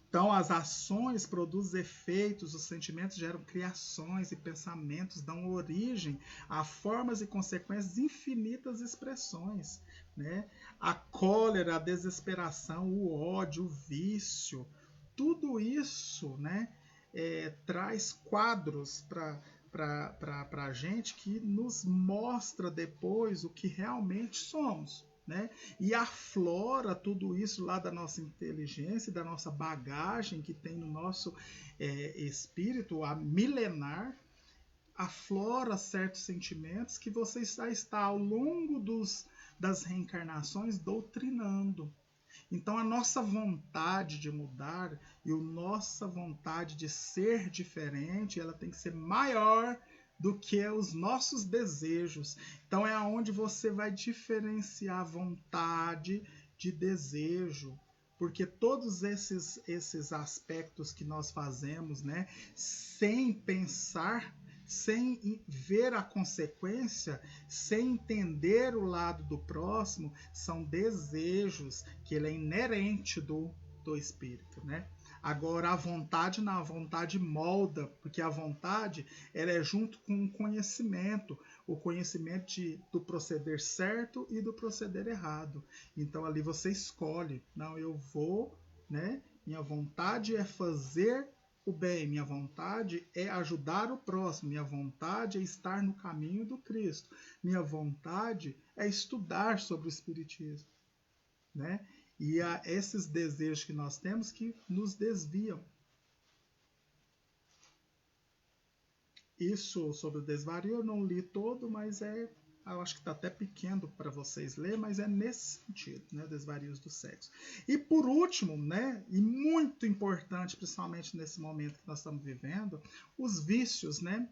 Então, as ações produzem efeitos, os sentimentos geram criações e pensamentos, dão origem a formas e consequências de infinitas expressões, né? A cólera, a desesperação, o ódio, o vício, tudo isso, né, traz quadros para a gente que nos mostra depois o que realmente somos. Né? E aflora tudo isso lá da nossa inteligência, da nossa bagagem que tem no nosso espírito, a milenar, aflora certos sentimentos que você está ao longo das reencarnações doutrinando. Então a nossa vontade de mudar e a nossa vontade de ser diferente, ela tem que ser maior do que os nossos desejos. Então é onde você vai diferenciar vontade de desejo, porque todos esses aspectos que nós fazemos, né, sem pensar, sem ver a consequência, sem entender o lado do próximo, são desejos que ele é inerente do espírito, né? Agora, a vontade não, a vontade molda, porque a vontade ela é junto com o conhecimento do proceder certo e do proceder errado. Então, ali você escolhe, não, eu vou, né? Minha vontade é fazer o bem, minha vontade é ajudar o próximo, minha vontade é estar no caminho do Cristo, minha vontade é estudar sobre o Espiritismo, né? E há esses desejos que nós temos que nos desviam. Isso sobre o desvario eu não li todo, mas eu acho que está até pequeno para vocês lerem, mas é nesse sentido, né? Desvarios do sexo. E por último, né? E muito importante, principalmente nesse momento que nós estamos vivendo, os vícios, né?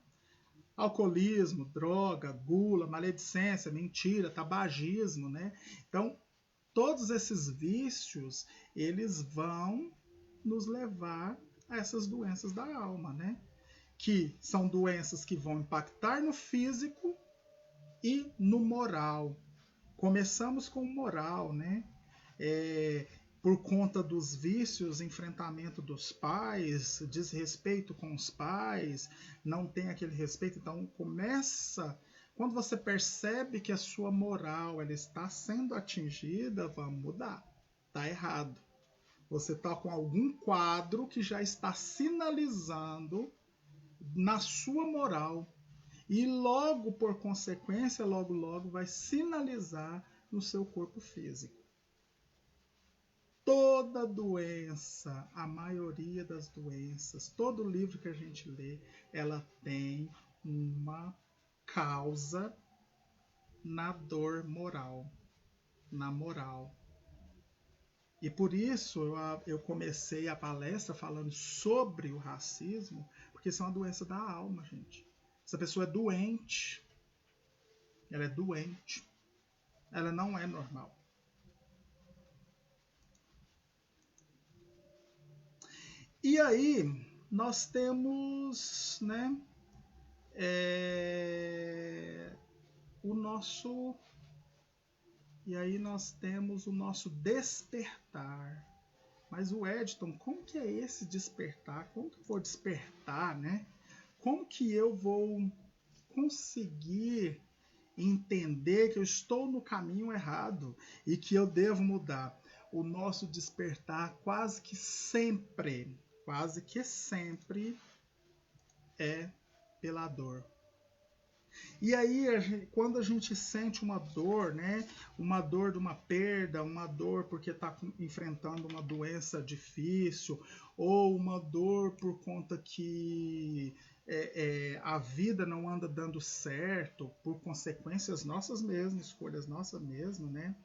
Alcoolismo, droga, gula, maledicência, mentira, tabagismo, né? Então, todos esses vícios, eles vão nos levar a essas doenças da alma, né? Que são doenças que vão impactar no físico e no moral. Começamos com o moral, né? Por conta dos vícios, enfrentamento dos pais, desrespeito com os pais, não tem aquele respeito, então começa... Quando você percebe que a sua moral ela está sendo atingida, vamos mudar. Está errado. Você está com algum quadro que já está sinalizando na sua moral. E logo, por consequência, logo vai sinalizar no seu corpo físico. Toda doença, a maioria das doenças, todo livro que a gente lê, ela tem uma causa na dor moral, na moral. E por isso eu comecei a palestra falando sobre o racismo, porque isso é uma doença da alma, gente. Essa pessoa é doente. Ela é doente. Ela não é normal. E aí, nós temos, né, o nosso despertar. Mas o Edton, como que é esse despertar? Como que eu vou despertar, né? Como que eu vou conseguir entender que eu estou no caminho errado e que eu devo mudar? O nosso despertar quase que sempre é pela dor. E aí, quando a gente sente uma dor, né? Uma dor de uma perda, uma dor porque está enfrentando uma doença difícil, ou uma dor por conta que a vida não anda dando certo, por consequências nossas mesmas, escolhas nossas mesmas, né?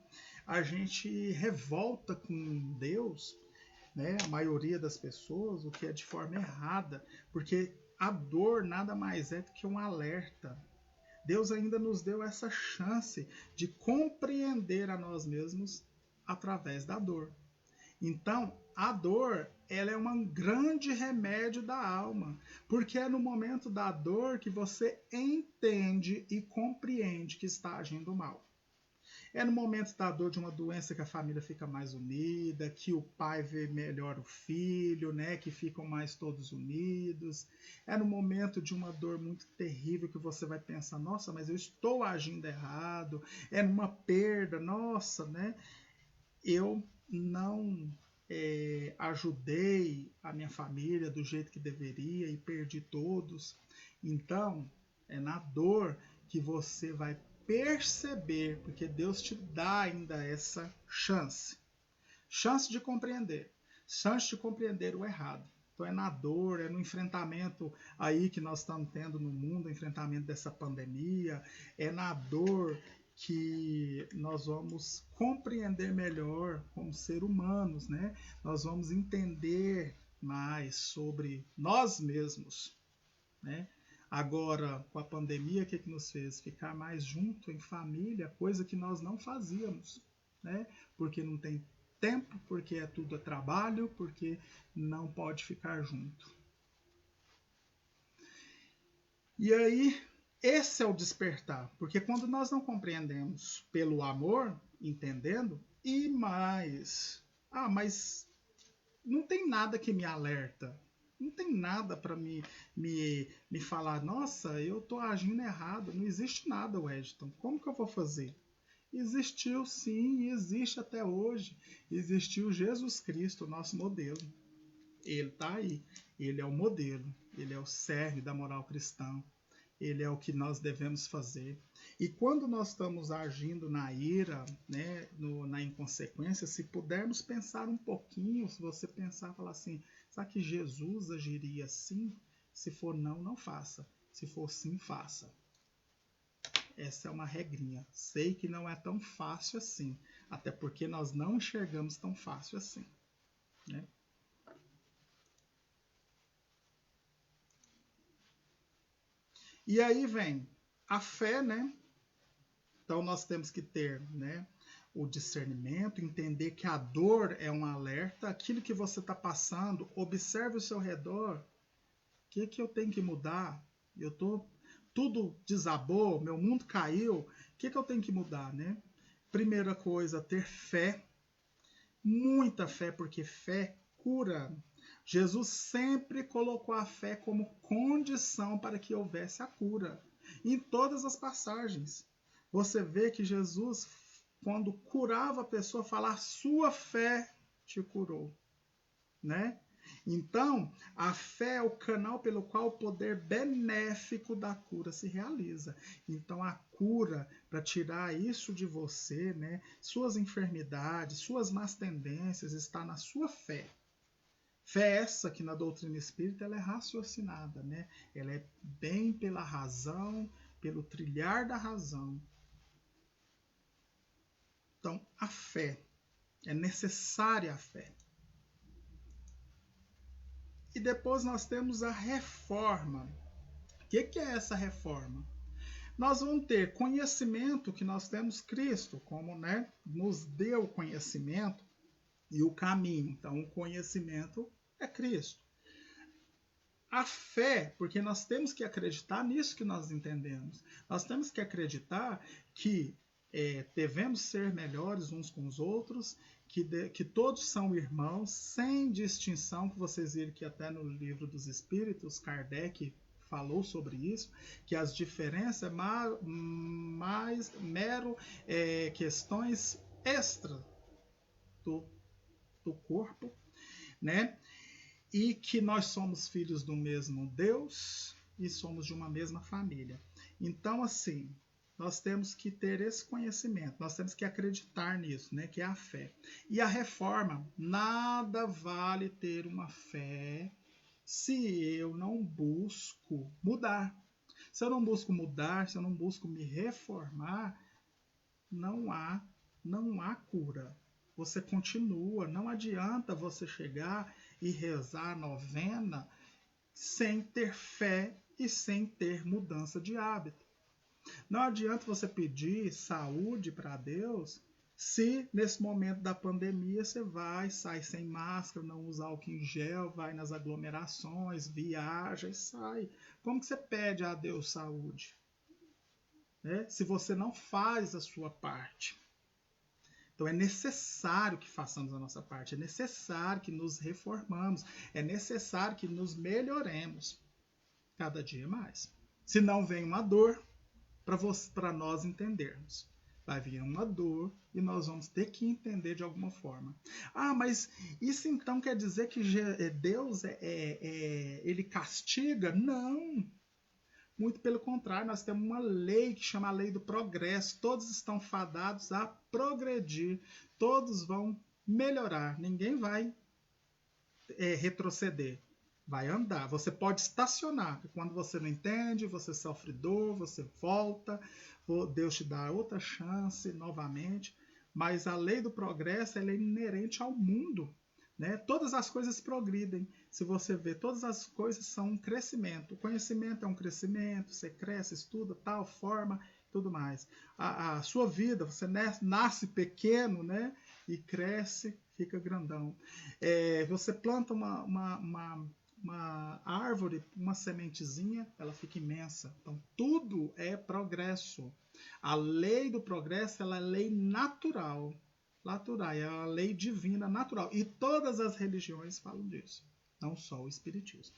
A gente revolta com Deus, né? A maioria das pessoas, o que é de forma errada, porque a dor nada mais é do que um alerta. Deus ainda nos deu essa chance de compreender a nós mesmos através da dor. Então, a dor, ela é um grande remédio da alma, porque é no momento da dor que você entende e compreende que está agindo mal. É no momento da dor de uma doença que a família fica mais unida, que o pai vê melhor o filho, né? Que ficam mais todos unidos. É no momento de uma dor muito terrível que você vai pensar, nossa, mas eu estou agindo errado. É numa perda, nossa, né? Eu não ajudei a minha família do jeito que deveria e perdi todos. Então, é na dor que você vai perceber, porque Deus te dá ainda essa chance de compreender o errado. Então é na dor, é no enfrentamento aí que nós estamos tendo no mundo, o enfrentamento dessa pandemia, é na dor que nós vamos compreender melhor como ser humanos, né? Nós vamos entender mais sobre nós mesmos, né? Agora, com a pandemia, o que nos fez? Ficar mais junto em família, coisa que nós não fazíamos, né? Porque não tem tempo, porque tudo é trabalho, porque não pode ficar junto. E aí, esse é o despertar, porque quando nós não compreendemos pelo amor, entendendo, e mais, mas não tem nada que me alerta, não tem nada para me falar, nossa, eu estou agindo errado, não existe nada, Wedton, como que eu vou fazer? Existiu sim, e existe até hoje, existiu Jesus Cristo, nosso modelo, ele está aí, ele é o modelo, ele é o cerne da moral cristã, ele é o que nós devemos fazer. E quando nós estamos agindo na ira, né, na inconsequência, se pudermos pensar um pouquinho, se você pensar, falar assim, será que Jesus agiria assim? Se for não, não faça. Se for sim, faça. Essa é uma regrinha. Sei que não é tão fácil assim, até porque nós não enxergamos tão fácil assim, né? E aí vem a fé, né? Então nós temos que ter, né, o discernimento, entender que a dor é um alerta, aquilo que você está passando, observe o seu redor. O que eu tenho que mudar? Tudo desabou, meu mundo caiu. O que eu tenho que mudar, né? Primeira coisa, ter fé, muita fé, porque fé cura. Jesus sempre colocou a fé como condição para que houvesse a cura. Em todas as passagens, você vê que Jesus, quando curava a pessoa, falava, sua fé te curou, né? Então, a fé é o canal pelo qual o poder benéfico da cura se realiza. Então, a cura, para tirar isso de você, né, suas enfermidades, suas más tendências, está na sua fé. Fé essa que na doutrina espírita ela é raciocinada, né? Ela é bem pela razão, pelo trilhar da razão. Então, a fé, é necessária a fé. E depois nós temos a reforma. O que é essa reforma? Nós vamos ter conhecimento, que nós temos Cristo, como, né, nos deu conhecimento e o caminho. Então, o conhecimento é Cristo. A fé, porque nós temos que acreditar nisso que nós entendemos. Nós temos que acreditar que devemos ser melhores uns com os outros, que todos são irmãos, sem distinção, que vocês viram que até no livro dos Espíritos, Kardec falou sobre isso, que as diferenças é mais mero questões extra do corpo, né? E que nós somos filhos do mesmo Deus e somos de uma mesma família. Então, assim, nós temos que ter esse conhecimento, nós temos que acreditar nisso, né, que é a fé. E a reforma, nada vale ter uma fé se eu não busco mudar. Se eu não busco mudar, se eu não busco me reformar, não há cura. Você continua, não adianta você chegar e rezar a novena sem ter fé e sem ter mudança de hábito. Não adianta você pedir saúde para Deus se nesse momento da pandemia você sai sem máscara, não usa álcool em gel, vai nas aglomerações, viaja e sai. Como que você pede a Deus saúde? Né? Se você não faz a sua parte. Então é necessário que façamos a nossa parte, é necessário que nos reformamos, é necessário que nos melhoremos cada dia mais. Se não vem uma dor, para nós entendermos. Vai vir uma dor e nós vamos ter que entender de alguma forma. Mas isso então quer dizer que Deus ele castiga? Não. Muito pelo contrário, nós temos uma lei que chama a lei do progresso. Todos estão fadados a progredir. Todos vão melhorar. Ninguém vai retroceder. Vai andar. Você pode estacionar. Quando você não entende, você sofre dor, você volta. Deus te dá outra chance novamente. Mas a lei do progresso ela é inerente ao mundo. Né? Todas as coisas progridem. Se você vê, todas as coisas são um crescimento. O conhecimento é um crescimento, você cresce, estuda, tal, forma, tudo mais. A sua vida, você nasce pequeno, né? E cresce, fica grandão. Você planta uma árvore, uma sementezinha, ela fica imensa. Então, tudo é progresso. A lei do progresso, ela é lei natural. É a lei divina natural. E todas as religiões falam disso, não só o espiritismo.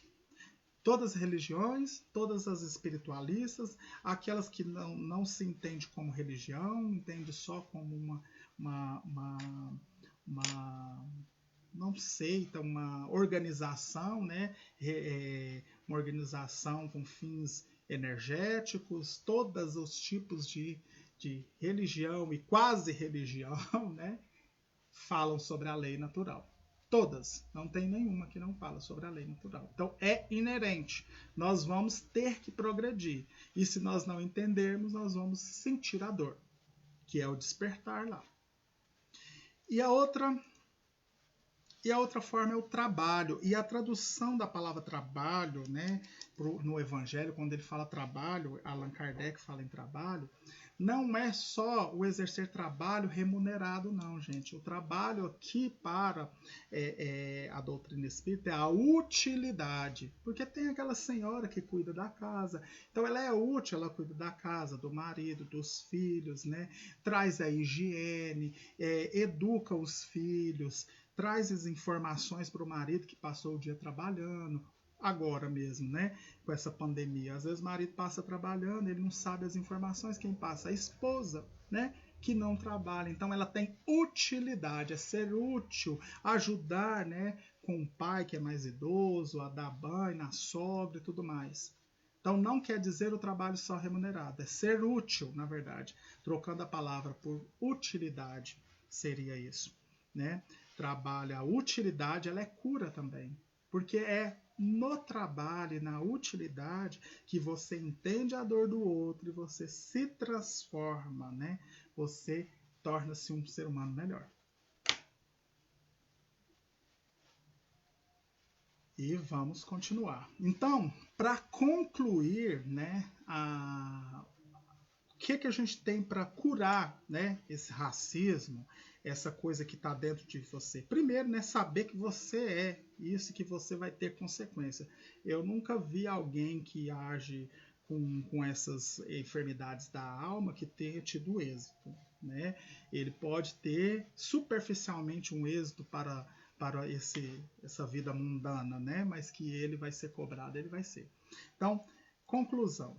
Todas as religiões, todas as espiritualistas, aquelas que não se entende como religião, entende só como não seita, uma organização, né? Uma organização com fins energéticos, todos os tipos de religião e quase religião, né? Falam sobre a lei natural. Todas, não tem nenhuma que não fala sobre a lei natural. Então é inerente, nós vamos ter que progredir. E se nós não entendermos, nós vamos sentir a dor, que é o despertar lá. E a outra forma é o trabalho. E a tradução da palavra trabalho, né, no Evangelho, quando ele fala trabalho, Allan Kardec fala em trabalho, não é só o exercer trabalho remunerado, não, gente. O trabalho aqui para a doutrina espírita é a utilidade. Porque tem aquela senhora que cuida da casa. Então ela é útil, ela cuida da casa, do marido, dos filhos, né? Traz a higiene, educa os filhos, traz as informações para o marido que passou o dia trabalhando. Agora mesmo, né, com essa pandemia, às vezes o marido passa trabalhando, ele não sabe as informações, quem passa? A esposa, né, que não trabalha. Então ela tem utilidade, é ser útil, ajudar, né, com o pai que é mais idoso, a dar banho na sogra e tudo mais. Então não quer dizer o trabalho só remunerado, é ser útil, na verdade, trocando a palavra por utilidade, seria isso, né? Trabalho, a utilidade, ela é cura também, porque é no trabalho, na utilidade, que você entende a dor do outro e você se transforma, né? Você torna-se um ser humano melhor. E vamos continuar. Então, para concluir, né, o que a gente tem para curar, né, esse racismo, essa coisa que está dentro de você? Primeiro, né, saber que você é isso, que você vai ter consequência. Eu nunca vi alguém que age com essas enfermidades da alma que tenha tido êxito, né? Ele pode ter superficialmente um êxito para essa vida mundana, né? Mas que ele vai ser cobrado, ele vai ser. Então, conclusão.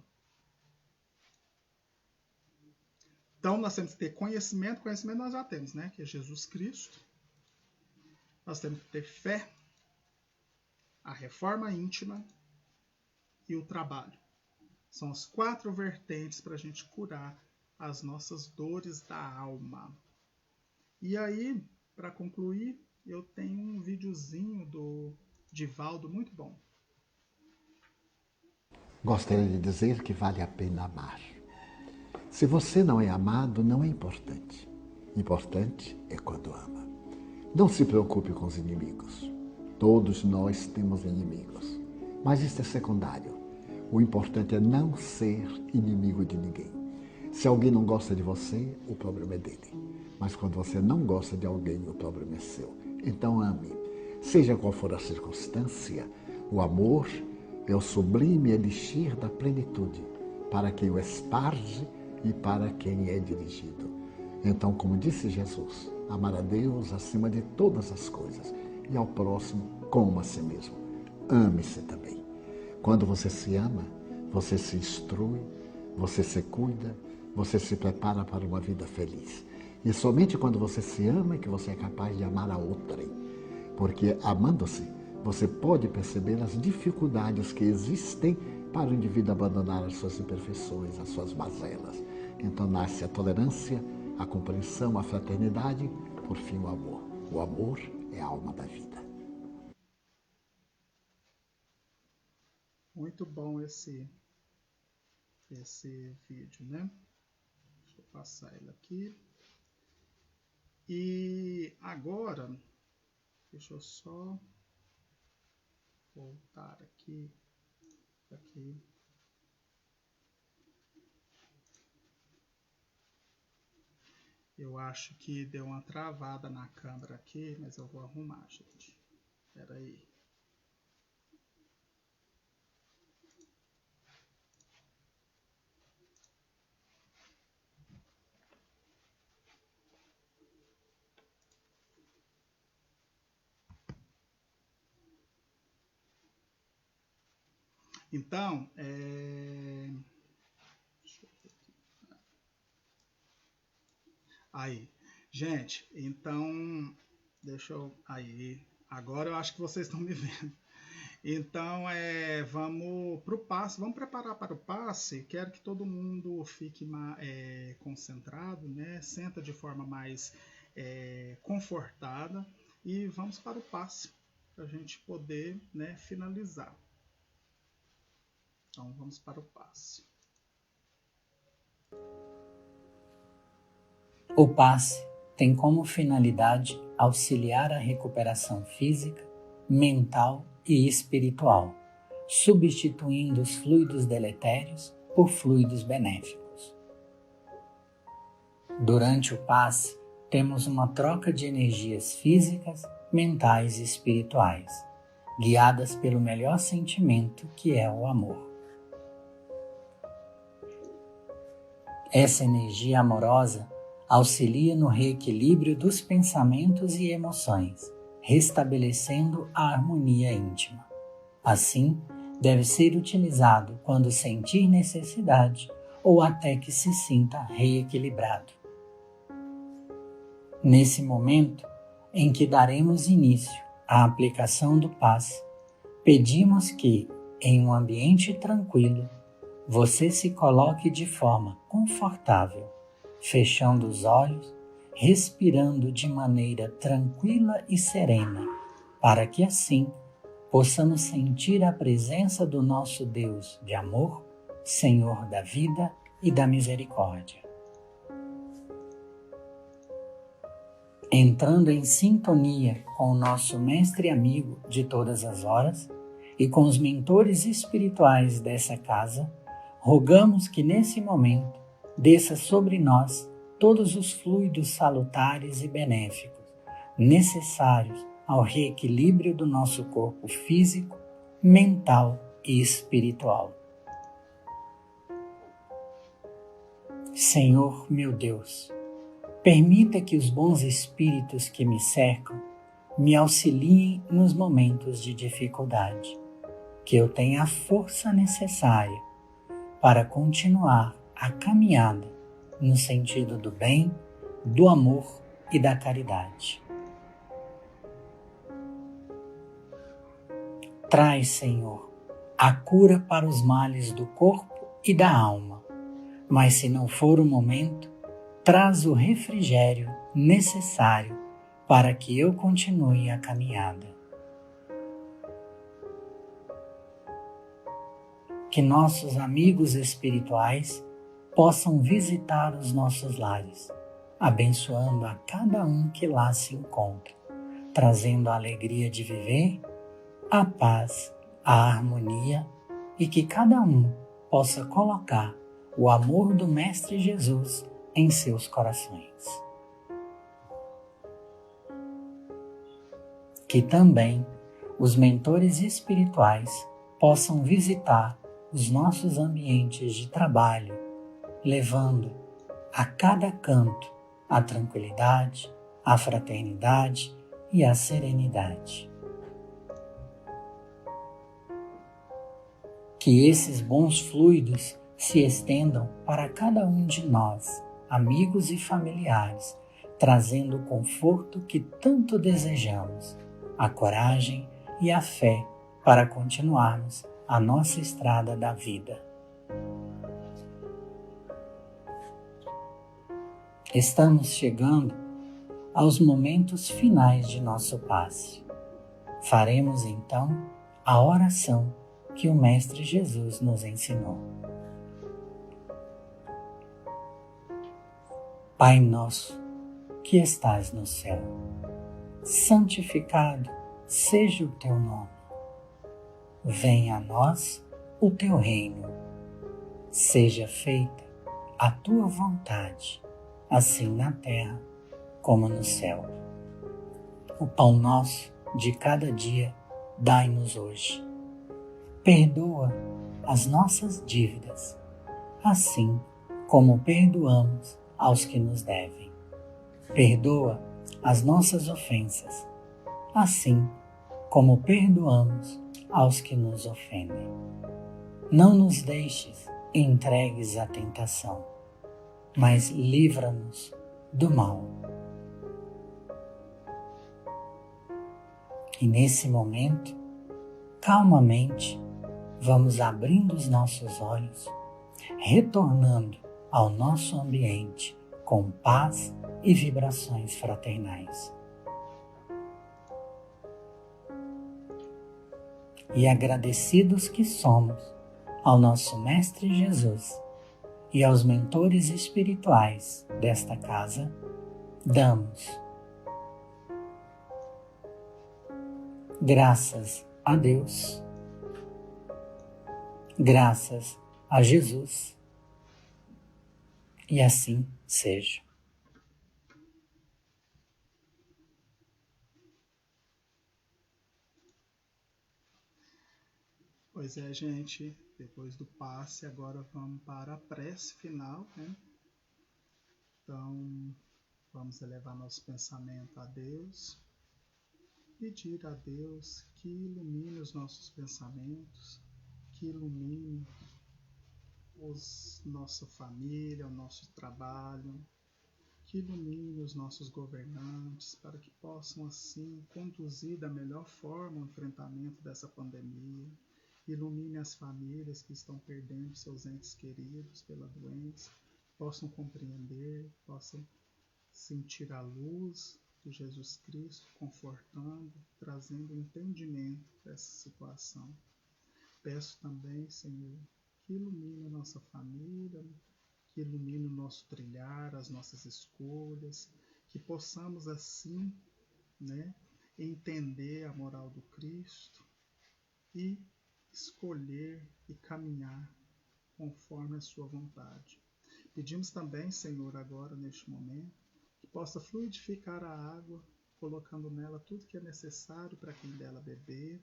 Então, nós temos que ter conhecimento nós já temos, né? Que é Jesus Cristo. Nós temos que ter fé, a reforma íntima e o trabalho. São as 4 vertentes para a gente curar as nossas dores da alma. E aí, para concluir, eu tenho um videozinho do Divaldo muito bom. Gostaria de dizer que vale a pena amar. Se você não é amado, não é importante. Importante é quando ama. Não se preocupe com os inimigos. Todos nós temos inimigos. Mas isso é secundário. O importante é não ser inimigo de ninguém. Se alguém não gosta de você, o problema é dele. Mas quando você não gosta de alguém, o problema é seu. Então ame. Seja qual for a circunstância, o amor é o sublime elixir da plenitude, para quem o esparge e para quem é dirigido. Então, como disse Jesus, amar a Deus acima de todas as coisas e ao próximo como a si mesmo. Ame-se também. Quando você se ama, você se instrui, você se cuida, você se prepara para uma vida feliz. E somente quando você se ama é que você é capaz de amar a outrem. Porque amando-se, você pode perceber as dificuldades que existem para o indivíduo abandonar as suas imperfeições, as suas mazelas. Então nasce a tolerância, a compreensão, a fraternidade, por fim o amor. O amor é a alma da vida. Muito bom esse vídeo, né? Deixa eu passar ele aqui. E agora, deixa eu só voltar aqui. Eu acho que deu uma travada na câmera aqui, mas eu vou arrumar, gente. Espera aí. Então, aí, gente, então, agora eu acho que vocês estão me vendo. Então, vamos para o passe, vamos preparar para o passe. Quero que todo mundo fique concentrado, né? Senta de forma mais confortada e vamos para o passe, para a gente poder, né, finalizar. Então, vamos para o passe. O passe tem como finalidade auxiliar a recuperação física, mental e espiritual, substituindo os fluidos deletérios por fluidos benéficos. Durante o passe, temos uma troca de energias físicas, mentais e espirituais, guiadas pelo melhor sentimento, que é o amor. Essa energia amorosa auxilia no reequilíbrio dos pensamentos e emoções, restabelecendo a harmonia íntima. Assim, deve ser utilizado quando sentir necessidade ou até que se sinta reequilibrado. Nesse momento em que daremos início à aplicação do passe, pedimos que, em um ambiente tranquilo, você se coloque de forma confortável, fechando os olhos, respirando de maneira tranquila e serena, para que assim possamos sentir a presença do nosso Deus de amor, Senhor da vida e da misericórdia. Entrando em sintonia com o nosso mestre e amigo de todas as horas e com os mentores espirituais dessa casa, rogamos que nesse momento desça sobre nós todos os fluidos salutares e benéficos necessários ao reequilíbrio do nosso corpo físico, mental e espiritual. Senhor meu Deus, permita que os bons espíritos que me cercam me auxiliem nos momentos de dificuldade, que eu tenha a força necessária para continuar a caminhada no sentido do bem, do amor e da caridade. Traz, Senhor, a cura para os males do corpo e da alma, mas se não for o momento, traz o refrigério necessário para que eu continue a caminhada. Que nossos amigos espirituais possam visitar os nossos lares, abençoando a cada um que lá se encontra, trazendo a alegria de viver, a paz, a harmonia e que cada um possa colocar o amor do Mestre Jesus em seus corações. Que também os mentores espirituais possam visitar os nossos ambientes de trabalho, levando a cada canto a tranquilidade, a fraternidade e a serenidade. Que esses bons fluidos se estendam para cada um de nós, amigos e familiares, trazendo o conforto que tanto desejamos, a coragem e a fé para continuarmos a nossa estrada da vida. Estamos chegando aos momentos finais de nosso passe. Faremos então a oração que o Mestre Jesus nos ensinou. Pai nosso, que estás no céu, santificado seja o teu nome. Venha a nós o teu reino. Seja feita a tua vontade, assim na terra como no céu. O pão nosso de cada dia dai-nos hoje. Perdoa as nossas dívidas, assim como perdoamos aos que nos devem. Perdoa as nossas ofensas, assim como perdoamos aos que nos ofendem. Não nos deixes entregues à tentação, mas livra-nos do mal. E nesse momento, calmamente, vamos abrindo os nossos olhos, retornando ao nosso ambiente com paz e vibrações fraternais. E agradecidos que somos ao nosso Mestre Jesus e aos mentores espirituais desta casa, damos graças a Deus, graças a Jesus, e assim seja. Pois é, gente, depois do passe, agora vamos para a prece final, né? Então, vamos elevar nosso pensamento a Deus, pedir a Deus que ilumine os nossos pensamentos, que ilumine nossa família, o nosso trabalho, que ilumine os nossos governantes para que possam assim conduzir da melhor forma o enfrentamento dessa pandemia. Ilumine as famílias que estão perdendo seus entes queridos pela doença, possam compreender, possam sentir a luz de Jesus Cristo confortando, trazendo entendimento dessa situação. Peço também, Senhor, que ilumine a nossa família, que ilumine o nosso trilhar, as nossas escolhas, que possamos assim, né, entender a moral do Cristo e escolher e caminhar conforme a sua vontade. Pedimos também, Senhor, agora neste momento, que possa fluidificar a água, colocando nela tudo que é necessário para quem dela beber,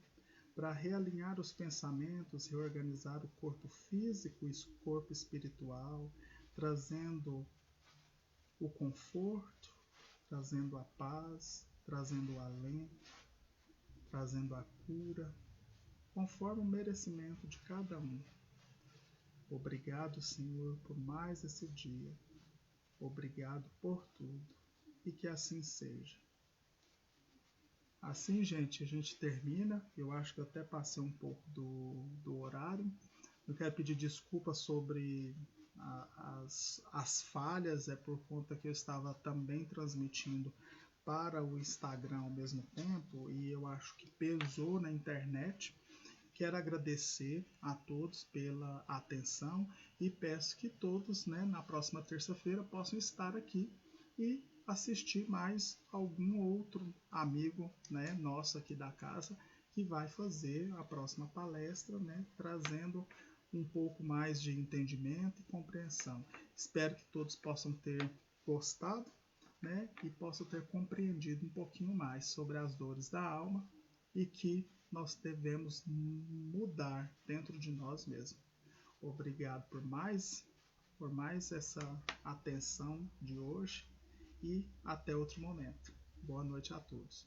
para realinhar os pensamentos, reorganizar o corpo físico e o corpo espiritual, trazendo o conforto, trazendo a paz, trazendo o alento, trazendo a cura, conforme o merecimento de cada um. Obrigado, Senhor, por mais esse dia. Obrigado por tudo. E que assim seja. Assim, gente, a gente termina. Eu acho que eu até passei um pouco do horário. Eu quero pedir desculpa sobre as falhas, é por conta que eu estava também transmitindo para o Instagram ao mesmo tempo e eu acho que pesou na internet. Quero agradecer a todos pela atenção e peço que todos, né, na próxima terça-feira possam estar aqui e assistir mais algum outro amigo, né, nosso aqui da casa que vai fazer a próxima palestra, né, trazendo um pouco mais de entendimento e compreensão. Espero que todos possam ter gostado, né, e possam ter compreendido um pouquinho mais sobre as dores da alma e que nós devemos mudar dentro de nós mesmos. Obrigado por mais essa atenção de hoje e até outro momento. Boa noite a todos.